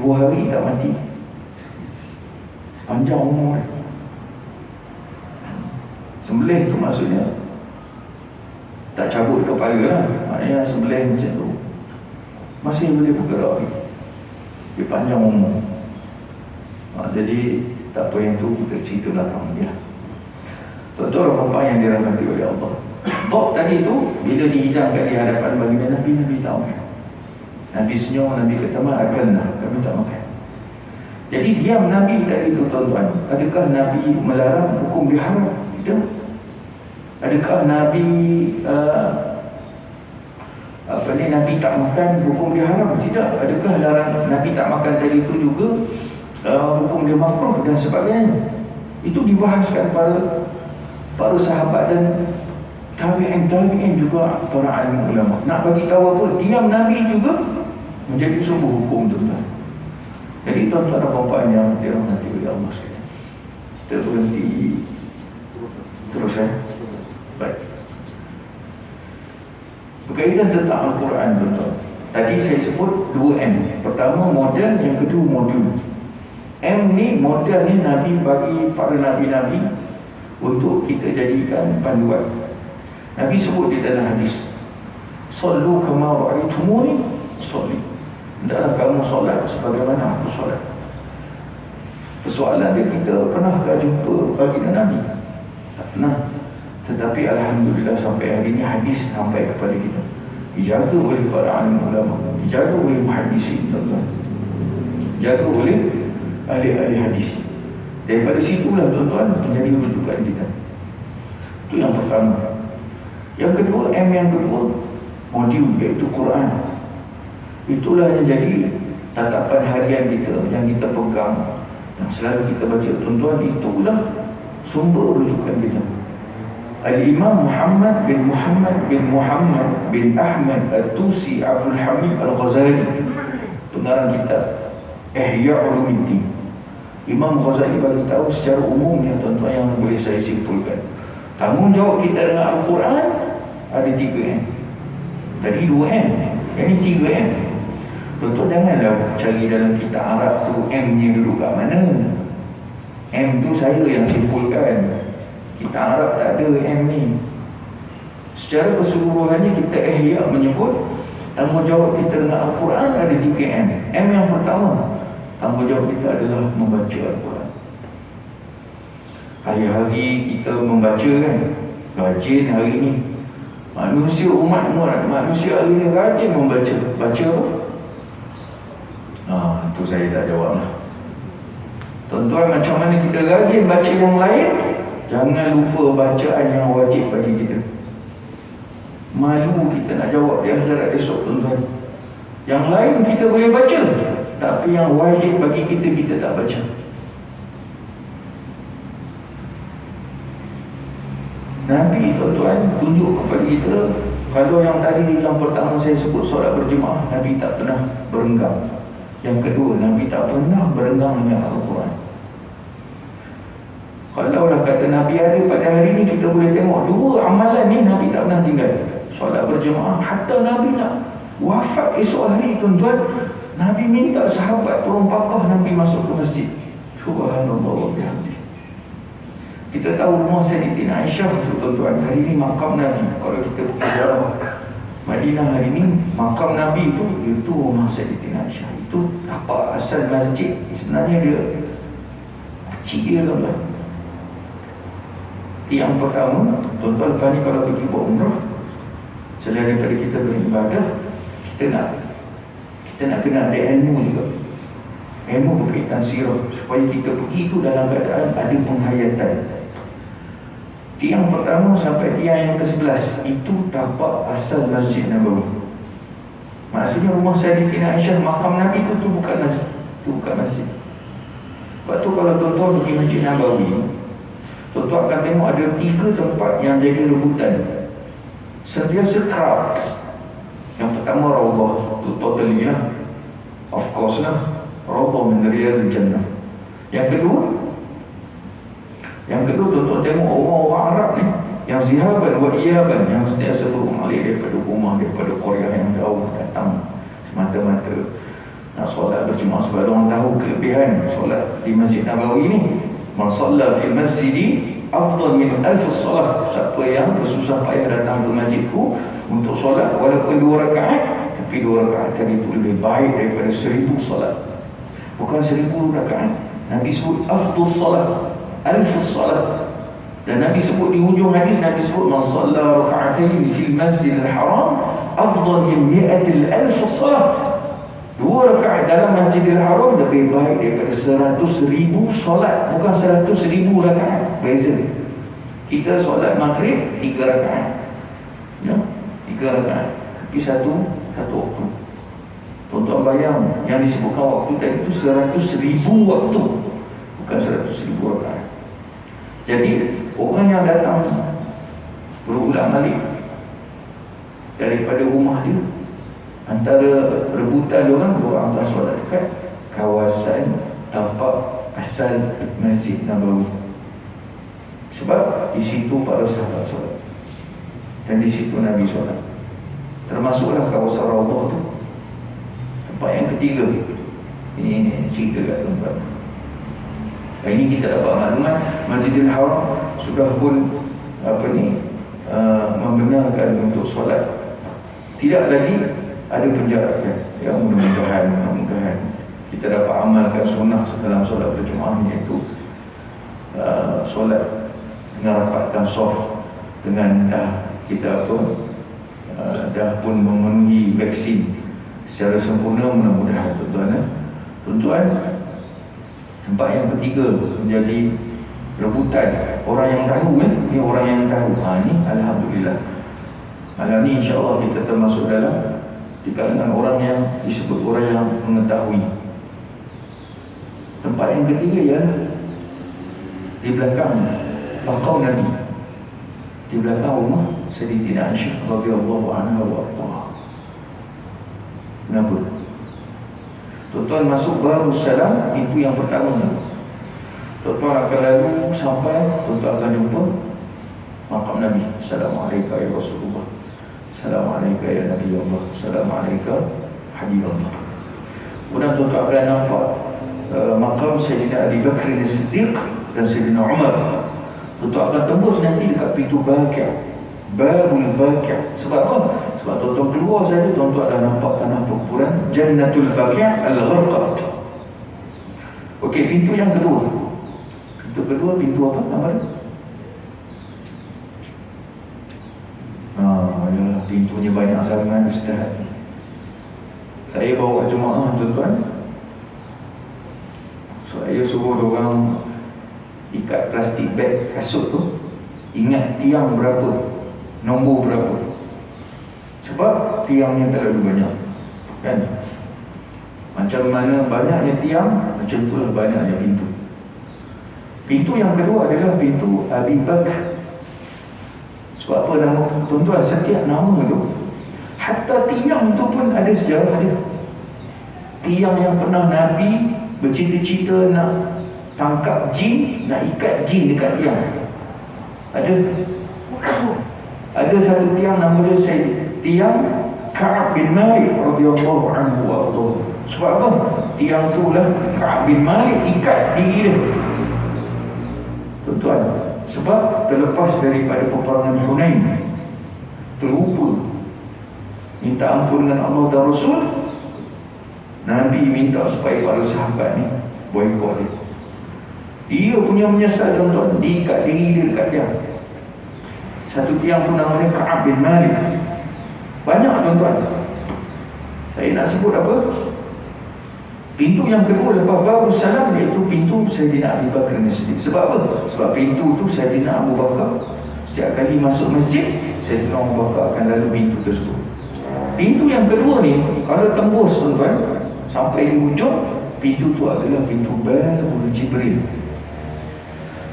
2 hari tak mati, panjang umur dia. Sembelih tu maksudnya tak cabut kepala lah, maknanya sembelih macam tu masih boleh bergerak, dia panjang umur. Jadi tak apa yang tu kita cerita belakang dia. Tuan-tuan perempuan yang dirahmati oleh Allah, Bob tadi tu bila dihidangkan di hadapan baginda Nabi, Nabi tak makan. Nabi senyum, Nabi kata makanlah, kami tak makan. Jadi diam Nabi tadi tu tuan-tuan, adakah Nabi melarang hukum diharam? Tidak. Adakah Nabi Nabi tak makan hukum dia haram? Tidak. Adakah larang Nabi tak makan tadi itu juga hukum dia makruh dan sebagainya? Itu dibahaskan para sahabat dan tabi'in juga para alim ulama. Nak bagi tahu apa? Diam Nabi juga menjadi sumber hukum tu. Jadi tuan-tuan dan puan yang dirahmati oleh Allah sekalian, kita berhenti terus baik. Berkaitan tentang Al-Quran tuan-tuan, tadi saya sebut 2M. Pertama model, yang kedua modul. M ni, model ni Nabi bagi para Nabi-Nabi untuk kita jadikan panduan. Nabi sebut di dalam hadis, Sallu kama ra'aitumuni usolli. Hendaklah kamu solat sebagaimana aku solat. Persoalan dia, kita pernahkah jumpa baginda Nabi? Tak pernah. Tetapi Alhamdulillah sampai hari ini hadis sampai kepada kita, dijaga oleh para alim ulama, dijaga oleh muhaddisin, dijaga oleh ahli-ahli hadis. Daripada situlah tuan-tuan menjadi rujukan kita. Itu yang pertama. Yang kedua, M yang kedua, modul, iaitu Quran. Itulah yang jadi tatapan harian kita, yang kita pegang, yang selalu kita baca tuan-tuan. Itulah sumber rujukan kita. Al-Imam Muhammad bin Ahmad Al-Tusi Abdul Hamid Al-Ghazali, pengarang kitab Ihya Ulumuddin. Imam Ghazali bagi tahu secara umumnya tuan-tuan, yang boleh saya simpulkan, tanggungjawab kita dengan Al-Quran ada 3M. Tadi 2M, ini 3M. Tuan-tuan janganlah cari dalam kitab Arab tu M-nya duduk kat mana. M tu saya yang simpulkan. Kitab Arab tak ada M ni. Secara keseluruhannya kita Ihya menyebut tanggungjawab kita dengan Al-Quran ada 3M. M yang pertama, tanggungjawab kita adalah membaca Al-Quran. Hari-hari kita membaca kan, rajin hari ni. Manusia hari ni rajin membaca. Baca apa? Itu saya tak jawab lah. Tuan-tuan, macam mana kita rajin baca yang lain, jangan lupa bacaan yang wajib bagi kita. Malu kita nak jawab di akhirat esok tuan-tuan. Yang lain kita boleh baca, tapi yang wajib bagi kita, kita tak baca. Nabi tuan-tuan tunjuk kepada kita, kalau yang tadi yang pertama saya sebut solat berjemaah, Nabi tak pernah berenggang. Yang kedua, Nabi tak pernah berenggang dengan Al-Quran. Kalaulah kata Nabi ada pada hari ini, kita boleh tengok dua amalan ni Nabi tak pernah tinggal. Solat berjemaah. Hatta Nabi nak wafat esok hari tuan-tuan, Nabi minta sahabat turun papah Nabi masuk ke masjid. Subhanallah wa bihamdih. Kita tahu rumah Sayyidatina Aisyah tu tuan-tuan, hari ini makam Nabi. Kalau kita pergi ziarah Madinah hari ini, makam Nabi itu rumah Sayyidatina Aisyah. Itu tapak asal masjid. Sebenarnya dia kecil dia tuan-tuan. Yang pertama, tuan-tuan lepas ni kalau pergi buat umrah, selain daripada kita beribadah, kita nak kena ada ilmu juga. Ilmu berkaitan sirah, supaya kita pergi itu dalam keadaan ada penghayatan. Tiang pertama sampai tiang yang ke-11 itu tapak asal Masjid Nabawi. Maksudnya rumah Sayyidatina Aisyah, makam Nabi itu bukan masjid. Itu bukan masjid. Sebab tu kalau tuan-tuan pergi Masjid Nabawi, tuan-tuan akan tengok ada 3 tempat yang jadi rebutan, sentiasa crowd. Yang pertama Raudhah, itu totally lah, of course lah, Raudhah min riyadil jannah. Yang kedua tuan-tuan tengok orang-orang Arab ni yang zihaban wa iyaban, yang sentiasa berulang-alik daripada rumah, daripada Korea yang jauh datang semata-mata nak solat berjemaah. Sebab orang tahu kelebihan solat di Masjid Nabawi ni. Man shalla fil masjidi afdal min alf solat. Siapa yang bersusah payah datang ke masjidku untuk solat walaupun 2 rakaat, tapi 2 rakaat tadi itu lebih baik daripada 1000 solat. Bukan 1000 rakaat, Nabi sebut afdal solat, alf solat. Dan Nabi sebut di hujung hadis, Nabi sebut man shalla raka'atayn fil masjidil haram afdal min 100,000 solat. 2 rakaat dalam Masjidil Haram lebih baik daripada 100,000 solat. Bukan 100,000 rakaat. Beza. Kita solat maghrib 3 rakaat, ya, 3 rakaat, tapi satu waktu. Tuan-tuan bayang, yang disebutkan waktu tadi itu 100,000 waktu, bukan 100,000 rakaat. Jadi orang yang datang berulang-alik daripada rumah dia, antara rebutan diorang akan solat dekat kawasan tampak asal Masjid Nabawi. Sebab di situ para sahabat solat, dan di situ Nabi solat. Termasuklah kawasan Raudhah tu. Tempat yang ketiga. Ini cerita kat tempat. Dan ini kita dapat maklumat Masjidil Haram sudah pun membenarkan untuk solat. Tidak lagi ada penjarakan. Ya, mudah-mudahan kita dapat amalkan sunnah dalam solat berjemaah, iaitu solat dengan rapatkan saf, dengan kita dah pun memenuhi vaksin secara sempurna. Mudah-mudahan tuan-tuan, tempat yang ketiga menjadi rebutan orang yang tahu, ni orang yang tahu. Ni alhamdulillah, malam ni insya-Allah kita termasuk dalam di kalangan orang yang disebut orang yang mengetahui. Tempat yang ketiga ya di belakang makam Nabi, di belakang rumah Sayyidatina Aisyah radhiyallahu anha wa ardaha. Kenapa? Tuan-tuan masuk baru salam, pintu yang pertama. Tuan-tuan akan lalu sampai, tuan-tuan akan jumpa makam Nabi. Assalamualaikum ya Rasulullah, Assalamualaikum ya Nabi Allah, Assalamualaikum Habibullah. Kemudian tuan-tuan akan nampak makam Sayyidina Abi Bakr As-Siddiq dan Sayyidina Umar. Tuan-tuan akan tembus nanti dekat pintu Baqi', Babul Baqi'. Sebab apa? Sebab tuan-tuan keluar saja, tuan-tuan dah nampak tanah perkuburan Jannatul Baqi' Al-Gharqad. Okey, pintu yang kedua. Pintu apa nama dia? Pintunya banyak sangat Ustaz. Saya bawa jemaah tuan-tuan, saya suruh orang ikat plastik beg kasut tu, ingat tiang berapa, nombor berapa. Sebab tiangnya terlalu banyak, kan? Macam mana banyaknya tiang, macam itulah banyaknya pintu. Pintu yang kedua adalah pintu Abi Bakr. Sebab apa nama tuan-tuan? Setiap nama tu, hatta tiang tu pun ada sejarah dia. Tiang yang pernah Nabi bercita-cita nak tangkap jin, nak ikat jin dekat tiang, ada satu tiang nama dia tiang Ka'ab bin Malik radhiyallahu anhu wa ardahu. Sebab apa? Tiang tu lah Ka'ab bin Malik ikat diri dia, tuan-tuan. Sebab terlepas daripada peperangan Hunain, terlupa minta ampun dengan Allah dan Rasul, Nabi minta supaya para sahabat ni boikot dia. Dia punya menyesal, tuan-tuan, diikat diri dia dekat tiang. Satu tiang tu namanya Ka'ab bin Malik. Banyak, tuan-tuan. Saya nak sebut apa? Pintu yang kedua lepas baru salam, iaitu pintu Sayyidina Abi Bakr As-Siddiq. Sebab apa? Sebab pintu tu Sayyidina Abu Bakar, setiap kali masuk masjid, Sayyidina Abu Bakar akan lalu pintu tersebut. Pintu yang kedua ni, kalau tembus, tuan-tuan, sampai di hujung, pintu tu adalah pintu Babul Jibril.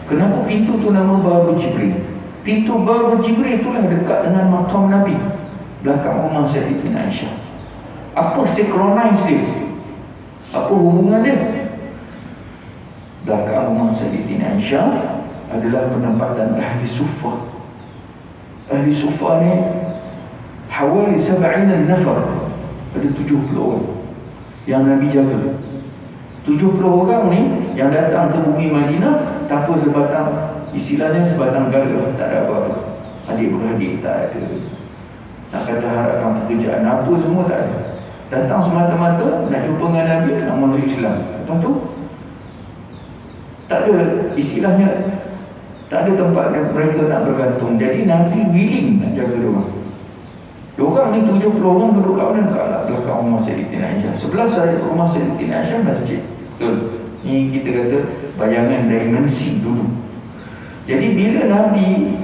Kenapa pintu tu nama Babul Jibril? Pintu Babul Jibril itulah dekat dengan makam Nabi, belakang rumah Sayyidatina Aisyah. Apa synchronize dia? Apa hubungan dia? Belakang rumah Sayyidatina Aisyah adalah penempatan ahli suffah. Ahli Sufa ni hawali 70 nafar, ada 70 orang yang Nabi jaga. 70 orang ni yang datang ke bumi Madinah tanpa sebatang, istilahnya sebatang gara, tak ada apa-apa, adik-beradik tak ada, nak kata harapkan pekerjaan apa semua tak ada. Datang semata-mata nak jumpa dengan Nabi, nak masuk Islam. Lepas tu tak ada, istilahnya tak ada tempat mereka nak bergantung. Jadi Nabi willing nak jaga diorang. Diorang ni 70 orang duduk kat mana? Kat belakang rumah Sayyidatina Aisyah. Sebelah rumah Sayyidatina Aisyah masjid. Betul. Ni kita kata bayangan dimensi dulu. Jadi bila Nabi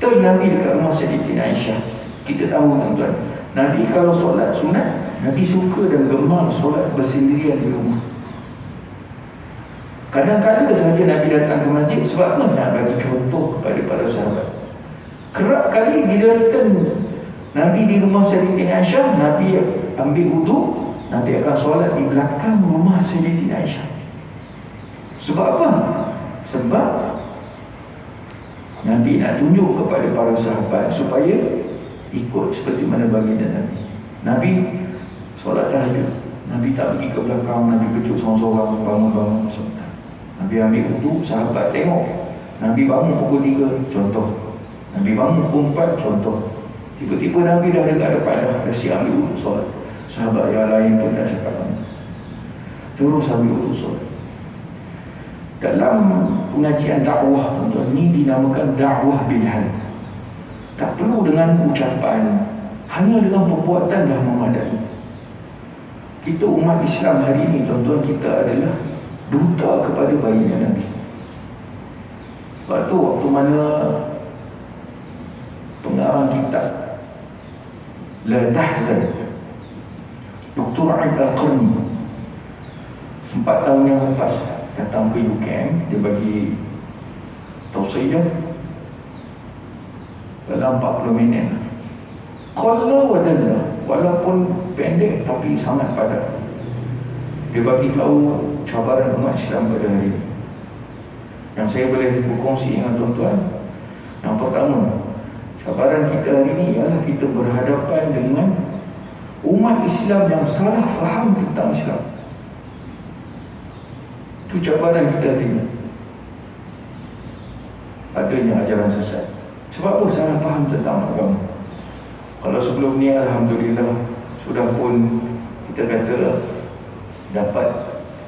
dekat rumah Sayyidatina Aisyah, kita tahu tuan-tuan, Nabi kalau solat sunat, Nabi suka dan gemar solat bersendirian di rumah. Kadang-kadang sahaja Nabi datang ke masjid. Sebab apa? Nak bagi contoh kepada para sahabat. Kerap kali bila Nabi di rumah Sayyidatina Aisyah, Nabi ambil wuduk, Nabi akan solat di belakang rumah Sayyidatina Aisyah. Sebab apa? Sebab Nabi nak tunjuk kepada para sahabat supaya ikut seperti mana baginda Nabi. Nabi solat tahajud, Nabi tak pergi ke belakang, Nabi kejut seorang-seorang, bangun-bangun solat. Nabi ambil wuduk, sahabat tengok. Nabi bangun pukul 3, contoh. Nabi bangun pukul 4, contoh. Tiba-tiba Nabi dah dekat depan dah siap ambil wuduk solat. Sahabat yang lain pun tak cakap apa, terus ambil wuduk solat. Dalam pengajian dakwah, tuan-tuan, ini dinamakan dakwah bilhal. Tak perlu dengan ucapan, hanya dengan perbuatan dah memadai. Kita umat Islam hari ini, tuan-tuan, kita adalah duta kepada baginda Nabi. Sebab tu waktu mana pengarang kitab La Tahzan, Dr. Aid Al-Qarni, 4 tahun yang lepas datang ke UKM, dia bagi tausiah dalam 40 minit. Qalla wa dalla, walaupun pendek tapi sangat padat. Dia bagi tahu cabaran umat Islam pada hari ini, yang saya boleh berkongsi dengan tuan-tuan. Yang pertama, cabaran kita hari ini ialah kita berhadapan dengan umat Islam yang salah faham tentang Islam. Itu cabaran kita hari ini, adanya ajaran sesat. Sebab apa? Salah faham tentang agama. Kalau sebelum ni alhamdulillah sudah pun kita kata dapat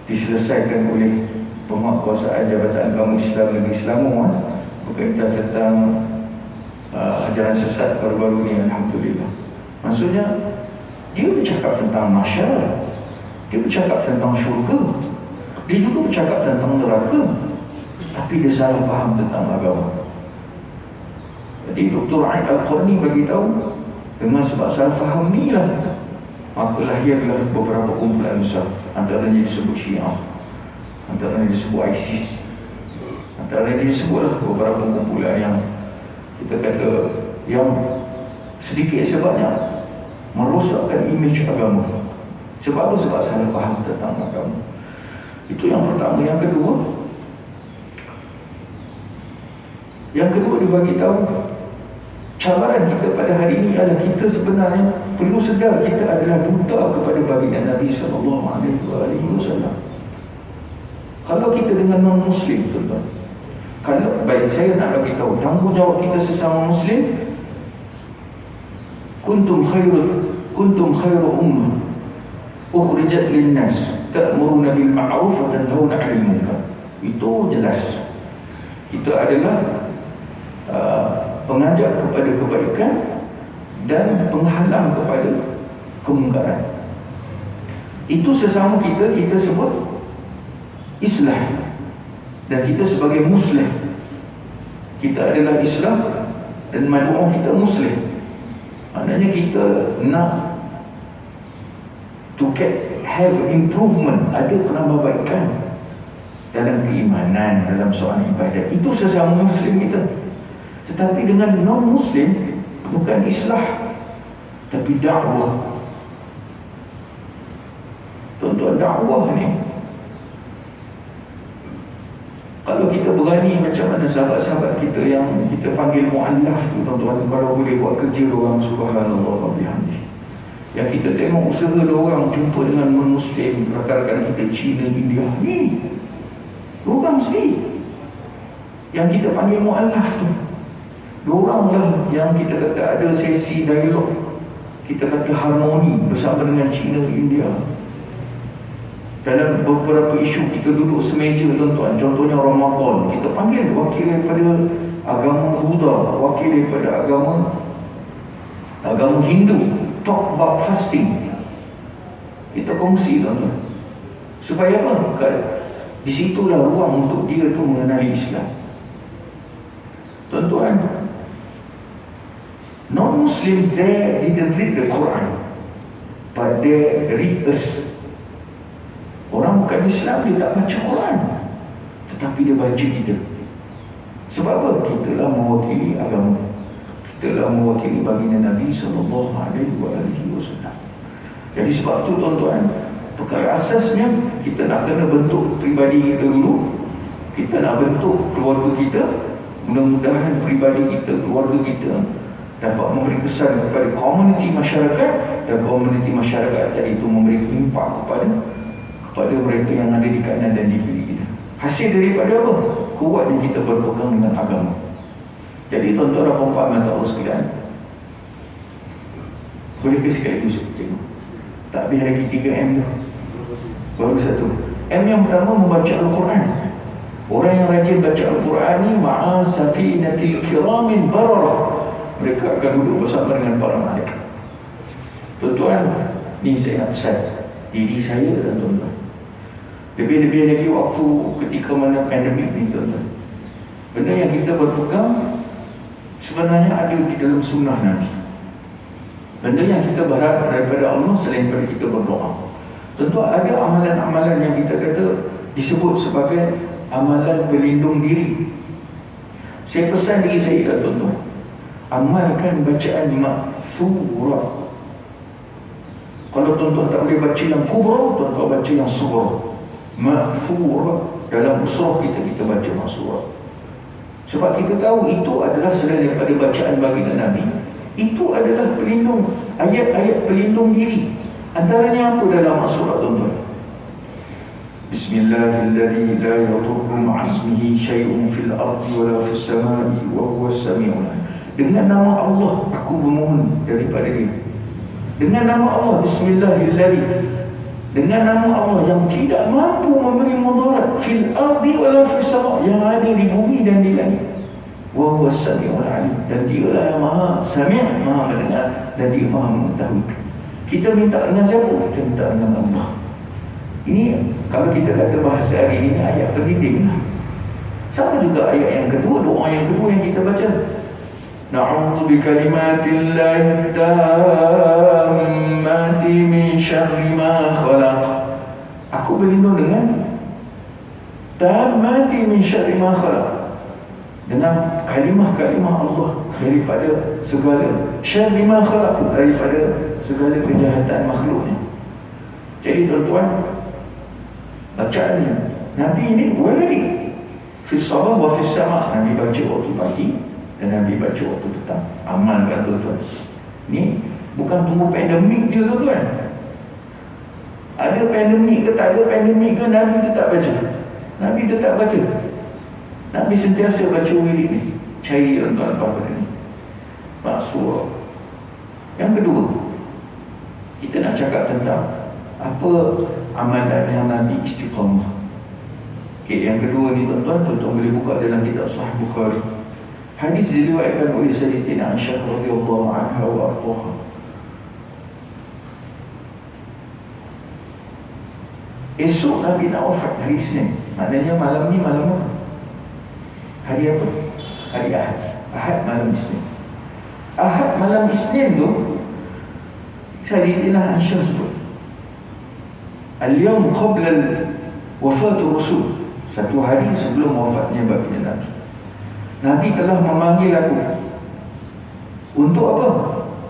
diselesaikan oleh penguatkuasaan Jabatan Agama Islam Negeri Selangor berkaitan tentang ajaran sesat baru-baru ni, alhamdulillah. Maksudnya dia bercakap tentang mahsyar, dia bercakap tentang syurga, dia juga bercakap tentang neraka, tapi dia salah faham tentang agama. Jadi Dr. Aid Al-Qarni bagi tahu, dengan sebab salah faham ni lah maka lahirlah beberapa kumpulan besar. Antaranya disebut Syiah, antaranya disebut ISIS, antaranya disebutlah beberapa kumpulan yang kita kata yang sedikit sebanyak merosakkan imej agama. Sebab apa? Sebab salah faham tentang agama. Itu yang pertama. Yang kedua dia bagi tahu, cabaran kita pada hari ini adalah kita sebenarnya perlu sedar kita adalah duta kepada baginda Nabi SAW. Kalau kita dengan non-Muslim, tuan-tuan, kalau baik, saya nak bagi tahu tanggungjawab kita sesama Muslim. Kuntum khairu ummah ukhrijat linnas ta'muruna bil ma'ruf wa tanhauna 'anil munkar. Itu jelas. Kita adalah pengajak kepada kebaikan dan penghalang kepada kemungkaran. Itu sesama kita sebut islah. Dan kita sebagai muslim, kita adalah islah dan mad'u kita muslim. Maknanya kita nak to have improvement, ada penambahbaikan dalam keimanan, dalam soal ibadat. Itu sesama muslim kita. Tetapi dengan non-muslim, bukan islah tapi dakwah. Tuan-tuan, dakwah ni Kalau kita berani macam mana sahabat-sahabat kita yang kita panggil mu'allaf tu, tuan-tuan, kalau boleh buat kerja orang, subhanallah wa bihamdih. Yang kita tengok usaha orang jumpa dengan non-Muslim, rakan-rakan kita Cina, India, ni orang sendiri yang kita panggil mu'allaf tu. Diorang lah yang kita kata ada sesi dialog, kita kata harmoni bersama dengan Cina, India. Dalam beberapa isu kita duduk semeja, tuan-tuan. Contohnya Ramadan, kita panggil wakil daripada agama Buddha, wakil daripada agama Hindu, talk about fasting. Kita kongsi, tuan-tuan. Supaya apa? Di situlah ruang untuk dia tu mengenali Islam. Tuan-tuan, non-Muslim there didn't read the Quran, but they read us. Orang bukan Islam, dia tak baca Quran, tetapi dia baca kita. Sebab apa? Kita lah mewakili agama, kita lah mewakili baginda Nabi SAW. Jadi sebab tu, tuan-tuan, perkara asasnya kita nak kena bentuk peribadi kita dulu. Kita nak bentuk keluarga kita. Mudah-mudahan peribadi kita, keluarga kita dapat memberi kesan kepada komuniti masyarakat, dan komuniti masyarakat tadi itu memberi impak kepada mereka yang ada di kanan dan di kiri kita. Hasil daripada apa? Kuatnya kita berpegang dengan agama. Jadi tuan-tuan dan puan-puan yang tahu sekalian, boleh ke sekali itu tengok? Tak habis lagi 3M tu, baru satu M. Yang pertama, membaca Al-Quran. Orang yang rajin baca Al-Quran ni ma'a safinatil kiramin barara, mereka akan duduk bersama dengan para malaikat. Tuan-tuan, ni saya nak pesan diri saya dan tuan-tuan. Lebih-lebih lagi waktu ketika mana pandemik ni, tuan-tuan. Benda yang kita berpegang sebenarnya ada di dalam sunnah Nabi. Benda yang kita berharap daripada Allah selain daripada kita berdoa. Tentu ada amalan-amalan yang kita kata disebut sebagai amalan pelindung diri. Saya pesan diri saya, tuan-tuan, amalkan bacaan ma'thurah. Kalau tuan-tuan tak boleh baca yang kubra, tuan-tuan baca yang sughra. Ma'thurah. Dalam usurah kita baca ma'thurah. Sebab kita tahu itu adalah selain daripada bacaan baginda Nabi, itu adalah pelindung, ayat-ayat pelindung diri. Antaranya apa dalam ma'thurah, tuan-tuan? Bismillahilladzi la yadurru ma'asmihi syai'un fil ardi wa la fis sama'i wa huwas sami'ul 'alim. Dengan nama Allah aku memohon daripada dia. Dengan nama Allah, Bismillahilladzi, dengan nama Allah yang tidak mampu memberi mudarat fil ardi wa la fis sama', yang ada di bumi dan di langit. Wa huwas sami'ul 'alim, dan dialah yang maha sami', maha mendengar, dan dia maha mengetahui. Kita minta dengan siapa? Kita minta dengan Allah. Ini kalau kita kata bahasa hari ini ayat pelindung lah. Sama juga ayat yang kedua, doa yang kedua yang kita baca. Na'udzu bikalimatillahi tammati min syarri ma khalaq. Aku berlindung dengan tammati min syarri ma khalaq, dengan kalimah-kalimah Allah daripada segala syarri ma khalaq, daripada segala kejahatan makhluknya. Jadi tuan-tuan, bacaan Nabi ini wali fis sabah wa fis sama'. Nabi baca waktu pagi dan Nabi baca waktu petang. Amalkan, tuan-tuan. Ni bukan tunggu pandemik je, tuan-tuan. Ada pandemik ke tak ada pandemik ke, Nabi tetap baca. Nabi tetap baca. Nabi sentiasa baca wirid ni. Cari, tuan-tuan, apa ni ma'thurah. Yang kedua, kita nak cakap tentang apa amalan yang Nabi istiqamah. Okay, yang kedua ni, tuan-tuan boleh buka dalam kitab Sahih Bukhari. Hadis diriwayatkan oleh Sayyidatina Aisyah radhiyallahu anha wa ardhaha. Esok Nabi nak wafat hari Isnin. Maknanya malam ni malam apa? Hari apa? Hari Ahad. Ahad malam Isnin. Ahad malam Isnin tu Sayyidatina Aisyah sebut, al-yawm qabla wafatul Rasul, satu hari sebelum wafatnya baginda Nabi, Nabi telah memanggil aku. Untuk apa?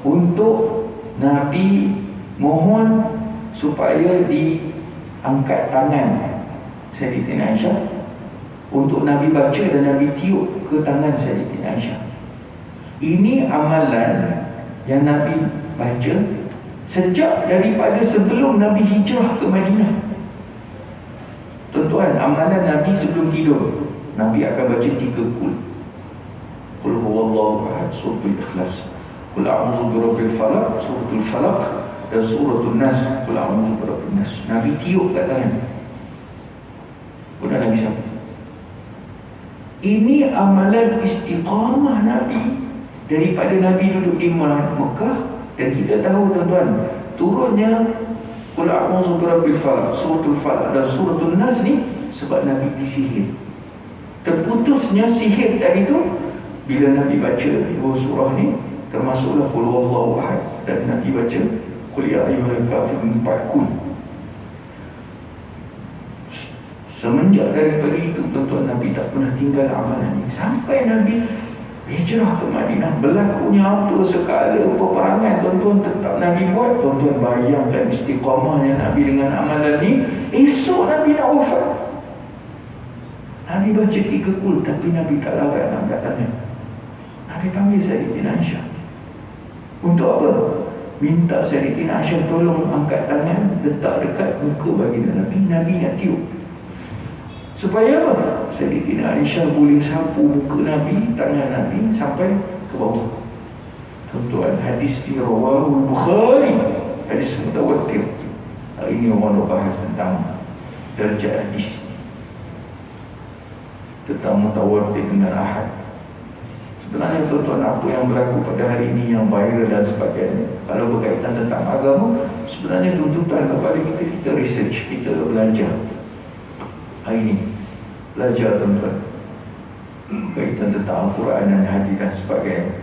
Untuk Nabi mohon supaya diangkat tangan Sayyidatina Aisyah untuk Nabi baca dan Nabi tiup ke tangan Sayyidatina Aisyah. Ini amalan yang Nabi baca sejak daripada sebelum Nabi hijrah ke Madinah. Tuan-tuan, amalan Nabi sebelum tidur, Nabi akan baca 3 kul. Qul huwallahu ahad, suratul Ikhlas. Qul a'udzu birabbil falaq, suratul Falaq, dan suratul Nas, Qul a'udzu birabbin nas. Nabi tiup kat tangan. Kemudian Nabi siapa? Ini amalan istiqamah Nabi daripada Nabi duduk di Mekah. Dan kita tahu tuan-tuan, turunnya Qul a'udzu birabbil falaq, suratul Falaq dan suratul Nas ni sebab Nabi disihir. Terputusnya sihir tadi tu bila Nabi baca dua surah ni, termasuklah Qul huwallahu ahad, dan Nabi baca Qul ya ayyuhal kafirun 4 kul. Semenjak daripada itu tuan-tuan, Nabi tak pernah tinggal amalan ini sampai Nabi hijrah ke Madinah. Berlakunya apa sekala peperangan tuan-tuan tetap Nabi buat. Tuan-tuan bayangkan istiqamahnya Nabi dengan amalan ni. Esok Nabi nak wafat, Nabi baca 3 kul, tapi Nabi tak larat angkat tangan. Nabi panggil Sayyidatina Aisyah. Untuk apa? Minta Sayyidatina Aisyah tolong angkat tangan, letak dekat muka baginda Nabi. Nabi nak tiup. Supaya apa? Sayyidatina Aisyah boleh sapu muka Nabi, tangan Nabi sampai ke bawah. Tuan-tuan, hadis di Rawahul Bukhari, hadis mutawatir. Hari ini orang nak bahas tentang darjah hadis, tentang mutawatir dengan ahad. Sebenarnya tuan-tuan, apa yang berlaku pada hari ini yang viral dan sebagainya, kalau berkaitan tentang agama, sebenarnya tuntutan kepada kita research, kita belajar. Hari ini belajar tuan-tuan berkaitan tentang Al-Quran dan hadis dan sebagainya.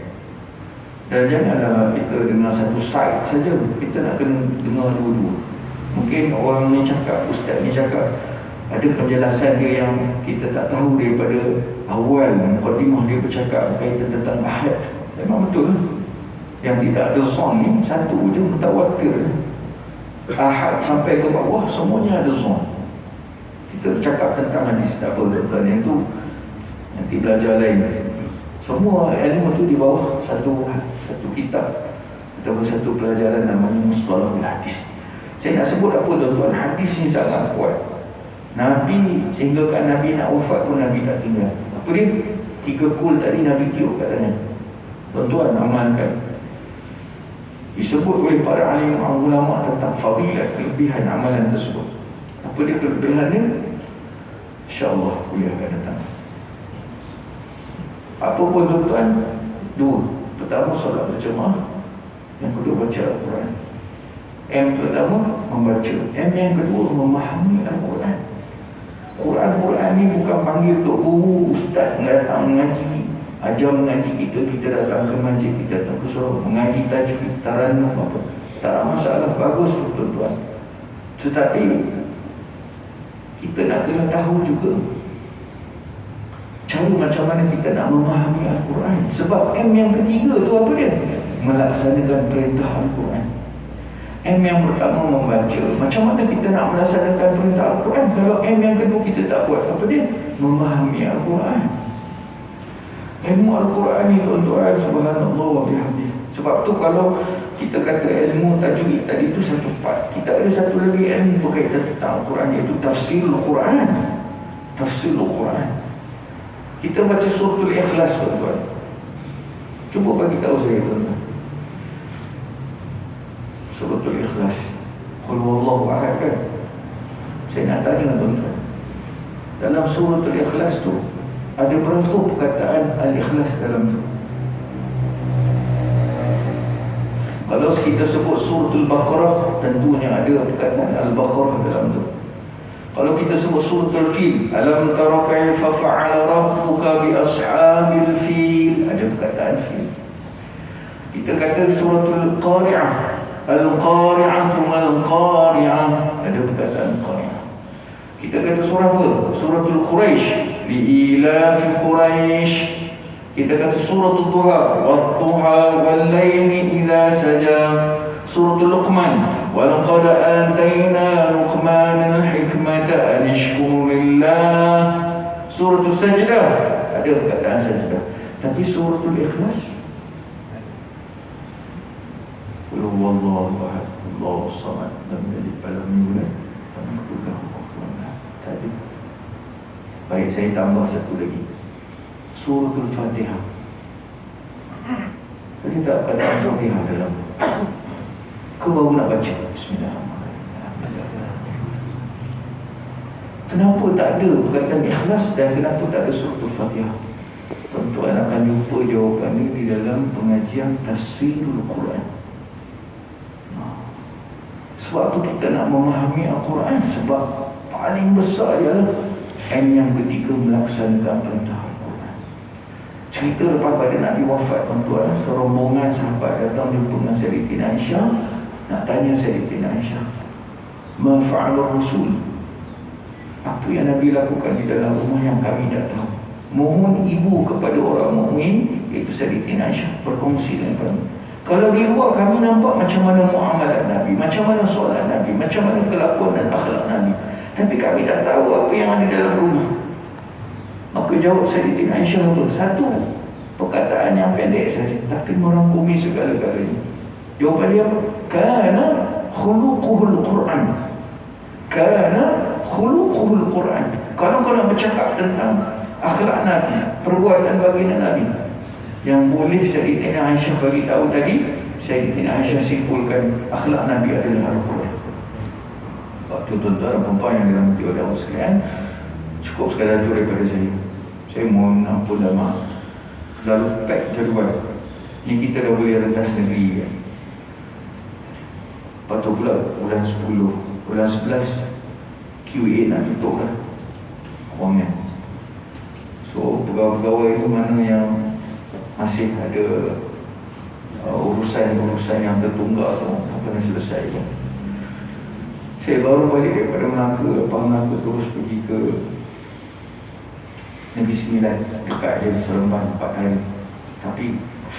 Dan janganlah kita dengar satu side saja, kita nak kena dengar dua-dua. Mungkin orang ni cakap, ustaz ni cakap, ada penjelasan dia yang kita tak tahu daripada awal. Mukadimah dia bercakap berkaitan tentang ahad. Memang betul. Yang tidak ada zon ni satu je, mutawatir. Ahad sampai ke bawah semuanya ada zon. Kita bercakap tentang hadis, tak apa tuan-tuan, yang tu nanti belajar lain. Semua ilmu tu di bawah satu kitab atau satu pelajaran namanya mustalahul hadis. Saya nak sebut apa tuan-tuan, hadis ni sangat kuat. Nabi, sehingga kan Nabi nak wafat pun Nabi tak tinggal. Apa dia? 3 kul tadi Nabi tiup katanya. Tuan-tuan, amalkan. Disebut oleh para alim ulama tentang fadilat, kelebihan amalan tersebut. Apa dia kelebihannya? InsyaAllah kuliah akan datang. Apa pun tuan-tuan, 2. Pertama, solat berjemaah. Yang kedua, baca Al-Quran. M pertama, membaca. M yang kedua, memahami Al-Quran. Quran ni bukan panggil tok guru, ustaz datang mengaji, ajar mengaji kita datang ke masjid, kita datang ke surau mengaji tajwid, taranum apa. Tak ada masalah, bagus tuan-tuan. Tetapi kita nak kena tahu juga cara macam mana kita nak memahami Al-Quran. Sebab M yang ketiga tu apa dia? Melaksanakan perintah Al-Quran. M yang pertama, membaca. Macam mana kita nak melaksanakan perintah Al-Quran kalau M yang kedua kita tak buat? Apa dia? Memahami Al-Quran. Ilmu Al-Quran ni tuan-tuan, subhanallah wa bihamdih. Sebab tu kalau kita kata ilmu tajwid tadi tu satu part, kita ada satu lagi ilmu berkaitan tentang Al-Quran, iaitu tafsirul Quran. Tafsirul Quran. Kita baca suratul Ikhlas tuan-tuan. Cuba bagi tahu saya tuan-tuan, suratul Ikhlas, Qul huwallahu ahad kan? Saya nak tanya tuan-tuan, dalam suratul Ikhlas tu ada berapa perkataan Al-Ikhlas dalam tu? Kalau kita sebut suratul Baqarah, tentunya ada perkataan Al-Baqarah dalam tu. Kalau kita sebut suratul Fil, alam tara kaifa fa'ala rabbuka bi ashabil fil, ada perkataan fil. Kita kata suratul Qari'ah, Al-Qari'atu mal-Qari'ah, ada perkataan Qari'ah. Kita kata surah apa? Suratul Quraisy, li'ilafi Quraisy. Kita kata suratul Duha, wat-duha wal-laili idza saja. Suratul Luqman, walaqad atayna Luqman al-hikmata an yashkur lillah. Suratul Sajdah ada perkataan sajdah, tapi suratul Ikhlas Qul huwallahu ahad Allahus samad lam yalid wa lam yulad wa lam yakul lahu kufuwan ahad. Tak ada. Baik, saya tambah satu lagi. Suratul Fatihah. Jadi tak perkataan Fatihah dalam. Kau baru nak baca Bismillahirrahmanirrahim. Kenapa tak ada perkataan Ikhlas dan kenapa tak ada suratul Fatihah? Tuan-tuan akan jumpa jawapan ini di dalam pengajian tafsirul Quran. Sebab tu kita nak memahami Al-Quran, sebab paling besar ialah yang ketiga melaksanakan perintah Al-Quran. Cerita lepas pada Nabi wafat, tuan-tuan, serombongan sahabat datang jumpa dengan Sayyidatina Aisyah, nak tanya Sayyidatina Aisyah, ma fa'ala Rasul, apa yang Nabi lakukan di dalam rumah yang kami tak tahu. Mohon ibu kepada orang mukmin, iaitu Sayyidatina Aisyah, berkongsi dengan kami. Kalau di luar kami nampak macam mana muamalat Nabi, macam mana solat Nabi, macam mana kelakuan dan akhlak Nabi, tapi kami tak tahu apa yang ada dalam rumah. Maka jawab Sayyidatina Aisyah itu satu perkataan yang pendek saja, tapi merangkumi segala-galanya. Jawapan dia apa? Kana khuluquhul Quran. Kana khuluquhul Quran. Kalau kau nak bercakap tentang akhlak Nabi, perbuatan baginda Nabi, yang boleh Sayyidatina Aisyah bagi tahu tadi, Sayyidatina Aisyah simpulkan akhlak Nabi adalah Al-Quran. Waktu tuan-tuan dan puan yang dirahmati oleh Allah sekalian, cukup sekadar itu daripada saya. Saya mohon ampun dan maaf. Lalu pack jadual. Ini kita dah boleh rentas negeri kan. Lepas tu pula bulan 10, bulan 11 QA nak tutup dah wangnya. So pegawai-pegawai itu mana yang masih ada urusan-urusan yang tertunggak tu kena selesai kan. Saya baru balik daripada Melaka. Lepas Melaka terus pergi ke Negeri Sembilan, dekat je di Seremban 4 hari. Tapi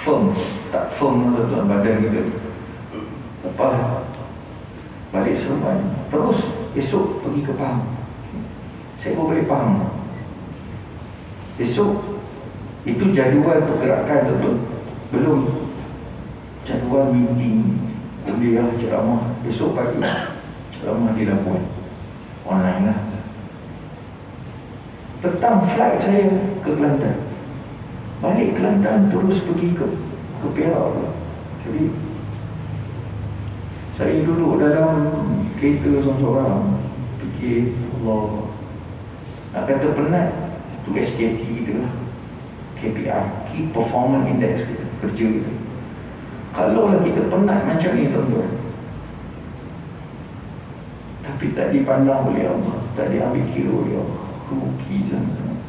firm, tak firm tuan badan kita. Lepas balik Seremban, terus esok pergi ke Pahang. Saya baru balik Pahang. Esok itu jadual pergerakan betul. Belum jadual meeting, kuliah, ceramah. Besok pagi ceramah di Labuan, online lah. Petang flight saya ke Kelantan. Balik Kelantan terus pergi ke Perak. Jadi saya duduk dalam kereta seorang-seorang, fikir Allah, nak kata penat, itu SKT kita lah, KPI, Key Performance Index kita, kerja kita. Kalau lah kita penat macam ni tuan-tuan, tapi tak dipandang oleh Allah, tak diambil kira oleh Allah, rugi zaman.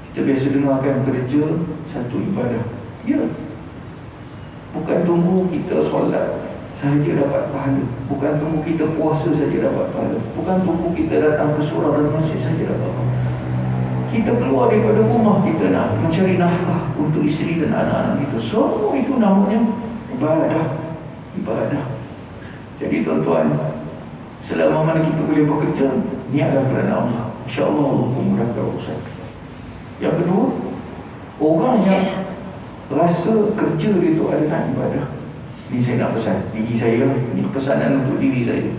Kita biasa dengarkan kerja satu ibadah. Ya, bukan tunggu kita solat sahaja dapat pahala, bukan tunggu kita puasa saja dapat pahala, bukan tunggu kita datang ke surau dan masjid saja dapat pahala. Kita keluar daripada rumah, kita nak mencari nafkah untuk isteri dan anak-anak kita. Semua itu namanya ibadah. Jadi tuan-tuan, selama mana kita boleh bekerja, niatlah kerana Allah. InsyaAllah Allah pun mudahkan urusan. Yang kedua, orang yang rasa kerja dia itu adalah ibadah. Ini saya nak pesan diri saya, ini pesanan untuk diri saya.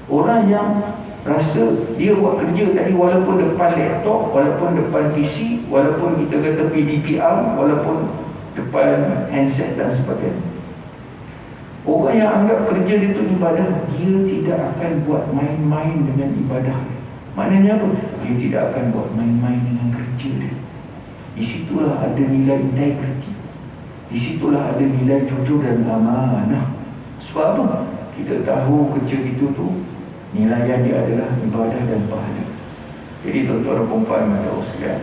Orang yang rasa dia buat kerja tadi walaupun depan laptop, walaupun depan PC, walaupun kita kata PDPR, walaupun depan handset dan sebagainya. Orang yang anggap kerja dia itu ibadah, dia tidak akan buat main-main dengan ibadah. Maknanya apa? Dia tidak akan buat main-main dengan kerja dia. Di situlah ada nilai integriti, di situlah ada nilai jujur dan amanah. Sebab apa? Kita tahu kerja itu tu nilainya dia adalah ibadah dan pahala. Jadi tuan-tuan dan puan-puan yang sekalian,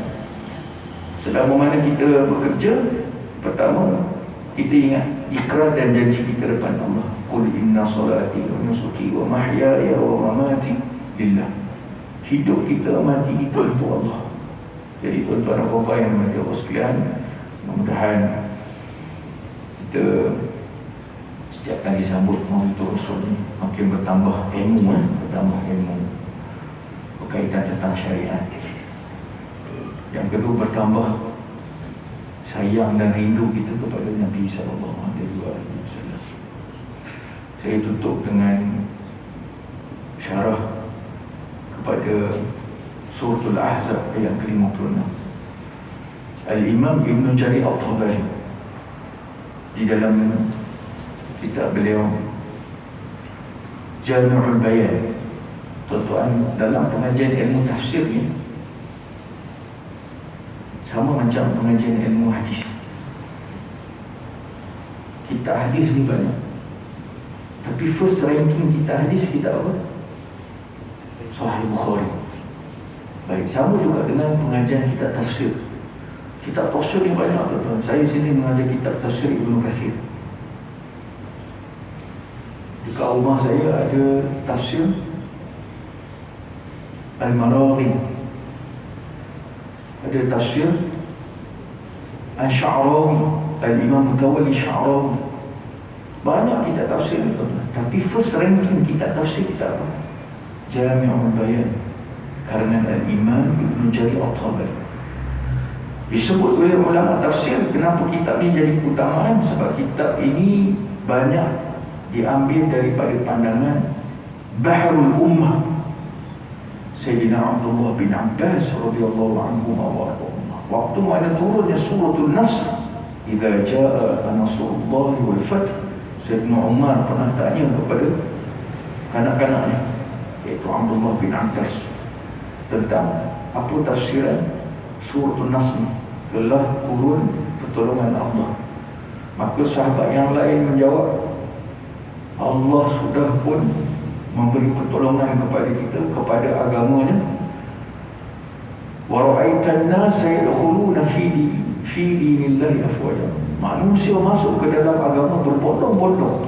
selama mana kita bekerja, pertama kita ingat ikrar dan janji kita depan Allah. Qul inna salati wa nusuki wa mahyaya wa mamati lillah. Hidup kita, mati kita untuk Allah. Jadi tuan-tuan dan puan-puan yang dirahmati Allah sekalian, mudah-mudahan kita setiap kali sambut Maulid Rasul ni makin bertambah ilmu, bertambah ilmu berkaitan tentang syariat. Yang kedua, bertambah sayang dan rindu kita kepada Nabi SAW. Saya tutup dengan syarah kepada Suratul Ahzab ayat ke-56. Al-Imam Ibn Jarir At-Tabari di dalam kitab beliau Jami'ul Bayan, tuan-tuan, dalam pengajian ilmu tafsir ni sama macam pengajian ilmu hadis. Kitab hadis ni banyak, tapi first ranking kitab hadis kita apa? Sahih Bukhari. Baik, sama juga dengan pengajian kitab tafsir. Kitab tafsir ni banyak, tuan-tuan. Saya sini mengajar kitab tafsir Ibnu Katsir. Di rumah saya ada tafsir Al-Maraghi, ada tafsir Al-Sya'rawi, Al-Imam Mutawalli Sya'rawi. Banyak kitab tafsir ni, tuan-tuan. Tapi first ranking kitab tafsir kita apa? Jami'ul Bayan, karangan Al-Imam Ibn Jarir At-Tabari. Disebut oleh ulama tafsir, kenapa kitab ni jadi keutamaan? Sebab kitab ini banyak diambil daripada pandangan Bahrul Ummah Sayyidina Abdullah bin Abbas radhiyallahu anhu wa waktu mana turunnya suratul Nasr, idza jaa nasrullah wal fath. Sayyidina Umar pernah tanya kepada kanak-kanaknya, iaitu Abdullah bin Abbas, tentang apa tafsiran suratul Nasr, telah turun pertolongan Allah. Maka sahabat yang lain menjawab, Allah sudah pun memberi pertolongan kepada kita, kepada agamanya. Wa ra'aitan nasa yadkhuluna fi dinillahi afwaja. Manusia masuk ke dalam agama berbondong-bondong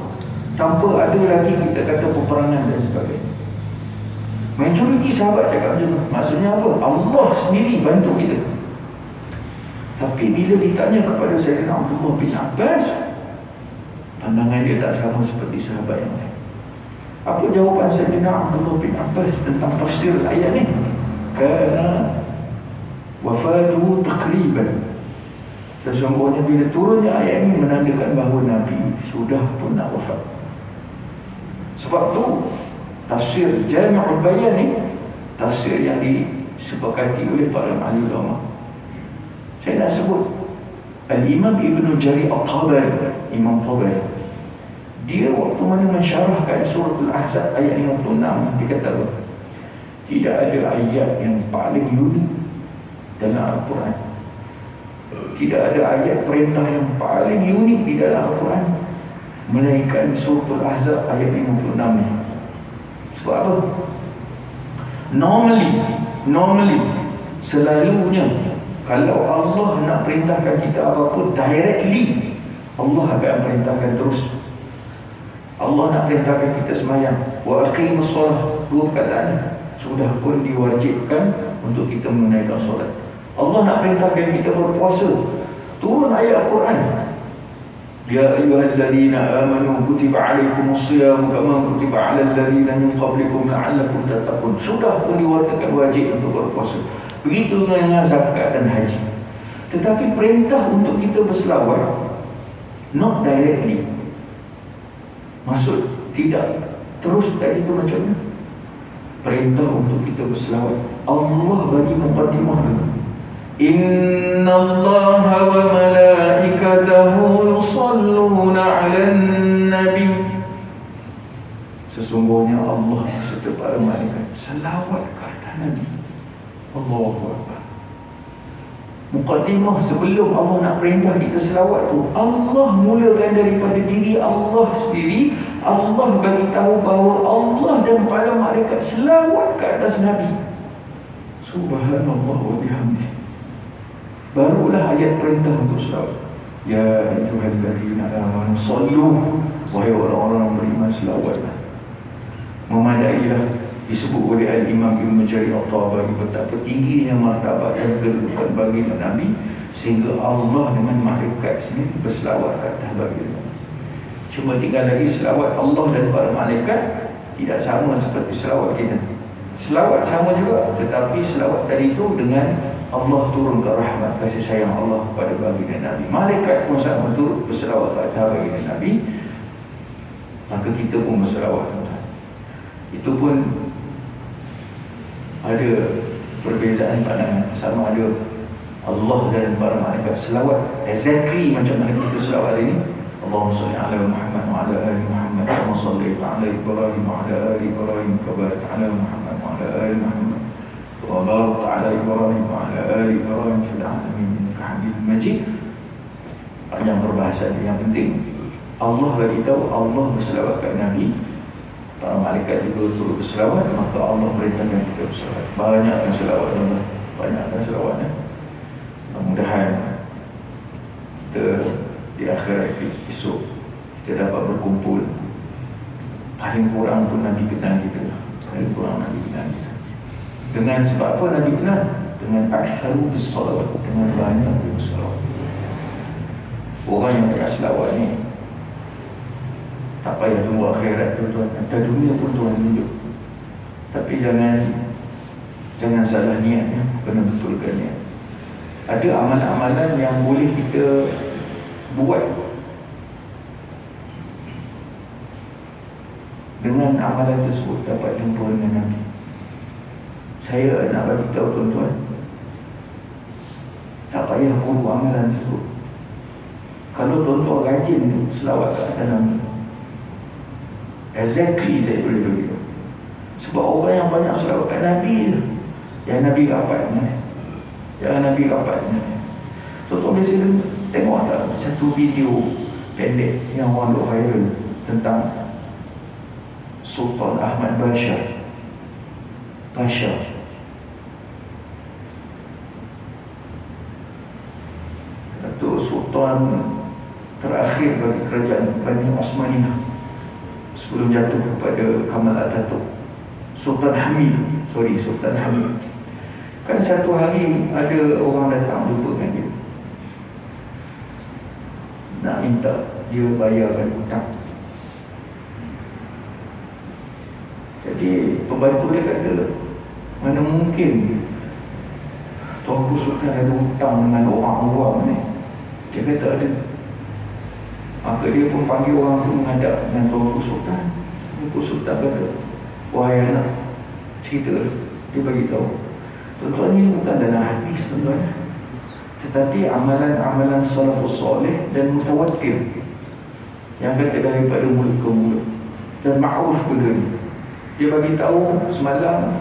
tanpa ada lagi kita kata peperangan dan sebagainya. Majoriti sahabat cakap macam tu. Maksudnya apa? Allah sendiri bantu kita. Tapi bila ditanya kepada Sayyidina Abdullah bin Abbas, pandangan dia tak sama seperti sahabat yang lain. Apa jawapan Sayyidina Abdullah bin Abbas tentang tafsir ayat ni? Kana wafatuhu taqriban. Sesungguhnya bila turunnya ayat ini menandakan bahawa Nabi sudah pun nak wafat. Sebab tu tafsir Jami'ul Bayan ni tafsir yang disepakati oleh para ahli ulama. Saya nak sebut Al-Imam Ibn Jarir At-Tabari, Imam Tabari. Dia waktu mana mensyarahkan Suratul Ahzab ayat 56, dia kata apa? Tidak ada ayat yang paling unik dalam Al-Quran. Tidak ada ayat perintah yang paling unik di dalam Al-Quran melainkan Suratul Ahzab ayat 56 ni. Sebab apa? Normally selalunya kalau Allah nak perintahkan kita apa-apa directly, Allah akan perintahkan terus. Allah nak perintahkan kita sembahyang, wa aqimus solah, dua perkataan sudah pun diwajibkan untuk kita menunaikan solat. Allah nak perintahkan kita berpuasa, turun ayat Al-Quran, ya ayyuhalladzina amanu kutiba alaikumus shiyam kama kutiba alal ladzina min qablikum la'allakum tattaqun. Sudah pun diwajibkan wajib untuk berpuasa. Begitu dengan zakat dan haji. Tetapi perintah untuk kita berselawat not directly. Maksud tidak terus tadi itu macam mana? Perintah untuk kita berselawat, Allah bagi muqaddimah dulu. Inna Allaha wa malaikatahu yusalluna 'alan nabi. Sesungguhnya Allah serta para malaikat selawat ke atas Nabi. Allahu Akbar. Muqaddimah sebelum Allah nak perintah kita selawat tu, Allah mulakan daripada diri Allah sendiri. Allah bagi tahu bahawa Allah dan para malaikat selawat ke atas Nabi. Subhanallah wa bihamdih. Barulah ayat perintah untuk selawat. Ya ayyuhalladzina amanu sallu, wahai orang-orang beriman selawatlah. Memadailah disebut oleh Al-Imam Ibn Jarir At-Tabari betapa tingginya martabat dan kedudukan baginda Nabi sehingga Allah dengan malaikat sendiri berselawat ke atas baginda. Cuma tinggal lagi selawat Allah dan para malaikat tidak sama seperti selawat kita. Selawat sama juga, tetapi selawat tadi itu dengan Allah turun ke rahmat kasih sayang Allah kepada baginda Nabi. Malaikat pun sama turut berselawat ke atas baginda Nabi. Maka kita pun berselawat. Itu pun ada perbezaan pandangan. Sama ada Allah dan para malaikat selawat exactly macam mana kita selawat hari ini. Allahumma salli ala Muhammad wa ala ali Muhammad kama sallaita ala Ibrahim wa ala ali Ibrahim wa barik ala Muhammad wa ala ali Muhammad wa barik ala Ibrahim wa ala ali Ibrahim fil alamin innaka Hamidum Majid. Panjang perbahasan. Yang penting Allah bagi tahu, Allah berselawat kepada Nabi, para malaikat juga turut berselawat, maka Allah perintahkan kita berselawat. Banyakkan selawat, banyakkan selawat. Mudah-mudahan kita di akhirat esok kita dapat berkumpul. Paling kurang pun Nabi kenal kita. Paling kurang Nabi kenal kita. Dengan sebab apa Nabi kenal? Dengan aktsaru bis-shalawat, dengan banyak berselawat. Orang yang banyak selawat ni tak payah tunggu akhirat tuan-tuan. Atas dunia pun Tuhan tunjuk. Tapi jangan salah niat ya. Kena betulkan niat. Ada amalan-amalan yang boleh kita buat dengan amalan tersebut dapat jumpa dengan Nabi. Saya nak bagi tahu tuan-tuan, tak payah buru amalan tersebut. Kalau tuan-tuan rajin selawat ke atas Nabi, exactly saya boleh beritahu. Sebab orang yang banyak selawat kat Nabi, yang Nabi rapatnya, yang Nabi rapatnya. Tuan-tuan biasa tengok tak satu video pendek yang orang duk viral tentang Sultan Ahmad Pasha. Itu Sultan terakhir bagi kerajaan Bani Osmaniyah sebelum jatuh kepada Kamal Atatürk. Sultan Hamid. Kan satu hari ada orang datang jumpa dengan dia, nak minta dia bayarkan hutang. Jadi pembantu dia kata, mana mungkin Tuanku Sultan ada hutang dengan orang-orang ni. Dia kata ada. Maka dia pun panggil orang tu menghadap dengan Tuanku Sultan. Tuanku Sultan kata, wahai anak, cerita. Dia bagi tahu, tuan-tuan, ini bukan dalam hadis tuan-tuan, tetapi amalan-amalan salafus soleh dan mutawatir yang kata daripada mulut ke mulut dan ma'ruf benda ni. Dia bagi tahu semalam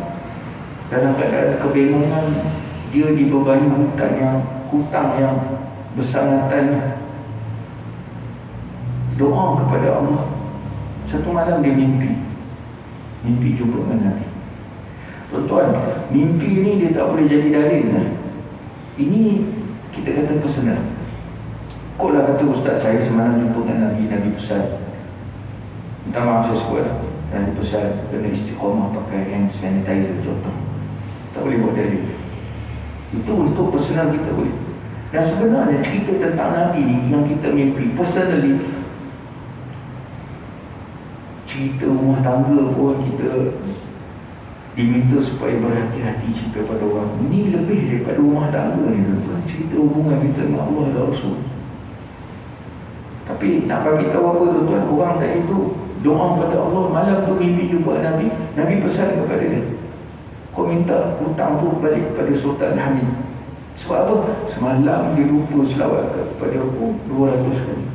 dalam keadaan kebingungan, dia dibebani hutang yang bersangatan. Doa kepada Allah. Satu malam dia mimpi jumpa dengan Nabi. Tuan-tuan, mimpi ni dia tak boleh jadi dalil lah. Ini kita kata personal. Kau lah kata ustaz saya semalam jumpa dengan Nabi, Nabi pesan, minta maaf saya sebut lah, Nabi pesan kena istiqamah pakai hand sanitizer contoh. Tak boleh buat dalil. Itu untuk personal kita boleh. Dan sebenarnya cerita tentang Nabi ni yang kita mimpi personally, cerita rumah tangga pun kita diminta supaya berhati-hati cerita pada orang. Ini lebih daripada rumah tangga ni tuan-tuan. Cerita hubungan kita dengan Allah dan Rasul. Tapi nak bagi tahu apa tuan-tuan, orang tadi tu doa pada Allah, malam tu mimpi jumpa Nabi. Nabi pesan kepada dia, kau minta hutang tu balik kepada Sultan Hamid. Sebab apa? Semalam dia lupa selawat kepada aku 200 kali.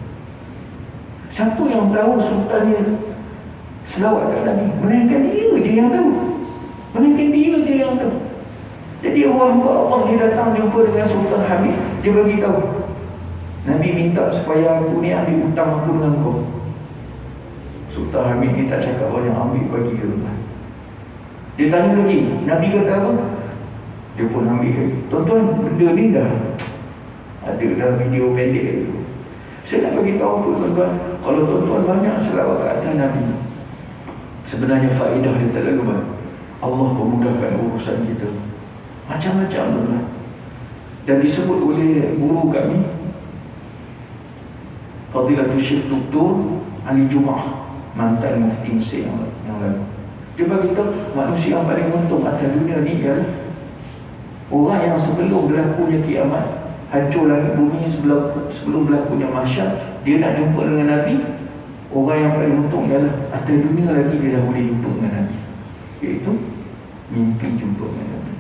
Siapa yang tahu Sultan dia selawat kepada Nabi? Melainkan dia je yang tahu. Jadi orang hamba Allah dia datang jumpa dengan Sultan Hamid, dia bagi tahu, Nabi minta supaya aku ni ambil hutang aku dengan kau. Sultan Hamid ni tak cakap banyak, ambil bagi dia. Dia tanya lagi, Nabi kata apa? Dia pun ambil lagi. Tuan-tuan, benda ni dah ada dalam video pendek tu. Saya nak bagi tahu apa tuan-tuan, kalau tuan-tuan banyak selawat ke atas Nabi, sebenarnya faedah dia tak lalu banyak. Allah memudahkan urusan kita macam-macam tuan-tuan. Dan disebut oleh guru kami Fadilatul Syekh Dr. Ali Jumaah, mantan mufti Mesir yang lalu. Dia beritahu manusia yang paling untung atas dunia ni ialah Orang yang sebelum berlakunya kiamat, hancur langit bumi, sebelum berlakunya mahsyar, dia nak jumpa dengan Nabi. Orang yang paling untung ialah atas dunia lagi dia dah boleh jumpa dengan Nabi, iaitu mimpi jumpa dengan Nabi.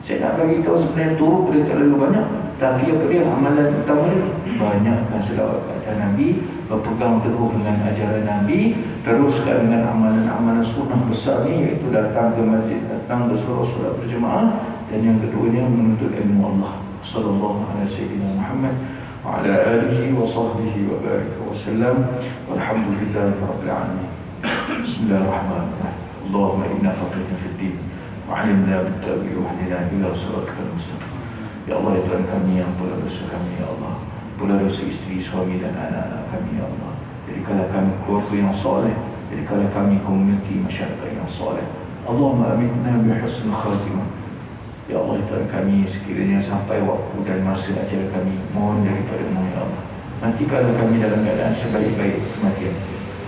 Saya nak bagi tahu sebenarnya turut dia terlalu banyak, tapi apa dia amalan utama dia? Banyakkan selawat atas Nabi, berpegang teguh dengan ajaran Nabi, teruskan dengan amalan-amalan sunnah besar ni, iaitu datang ke masjid, datang ke solat berjemaah, dan yang keduanya menuntut ilmu Allah. Sallallahu alaihi wasallam Muhammad wa ala alihi wa sahbihi wa baraka wa sallam. Walhamdulillahi rabbil alamin. Bismillahirrahmanirrahim. Allahumma inna faqihna fid din wa'alimna bit-ta'wil wahdina ila siratal mustaqim. Ya Allah, ya Tuhan kami yang pula dosa kami, ya Allah, pula dosa isteri, suami dan anak-anak kami, ya Allah. Jadikanlah kami keluarga yang soleh, jadikanlah kami komuniti masyarakat yang soleh. Allahumma amitna bi husnil khatimah. Ya Allah, ya Tuhan kami, sekiranya sampai waktu dan masa ajal kami, mohon daripada-Mu, ya Allah, matikanlah kami dalam keadaan sebaik-baik kematian.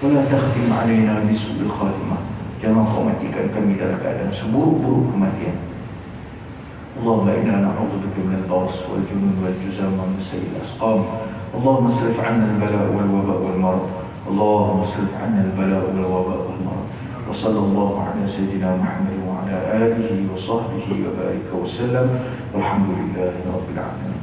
Wala takhtim alaina bisu'il khatimah. Jangan kau matikan kami dalam keadaan seburuk-buruk kematian. Allahumma inna na'udzubika minal baras wal junun wal juzam wa min sayyi'il asqam. Allahumma asrif 'anna al-bala' wal waba' wal marad. Allahumma asrif 'anna al-bala' wal waba' wal marad. Wa sallallahu ala sayyidina Muhammad wa ala alihi wa sahbihi wa baraka wa sallam. Walhamdulillahi rabbil alamin.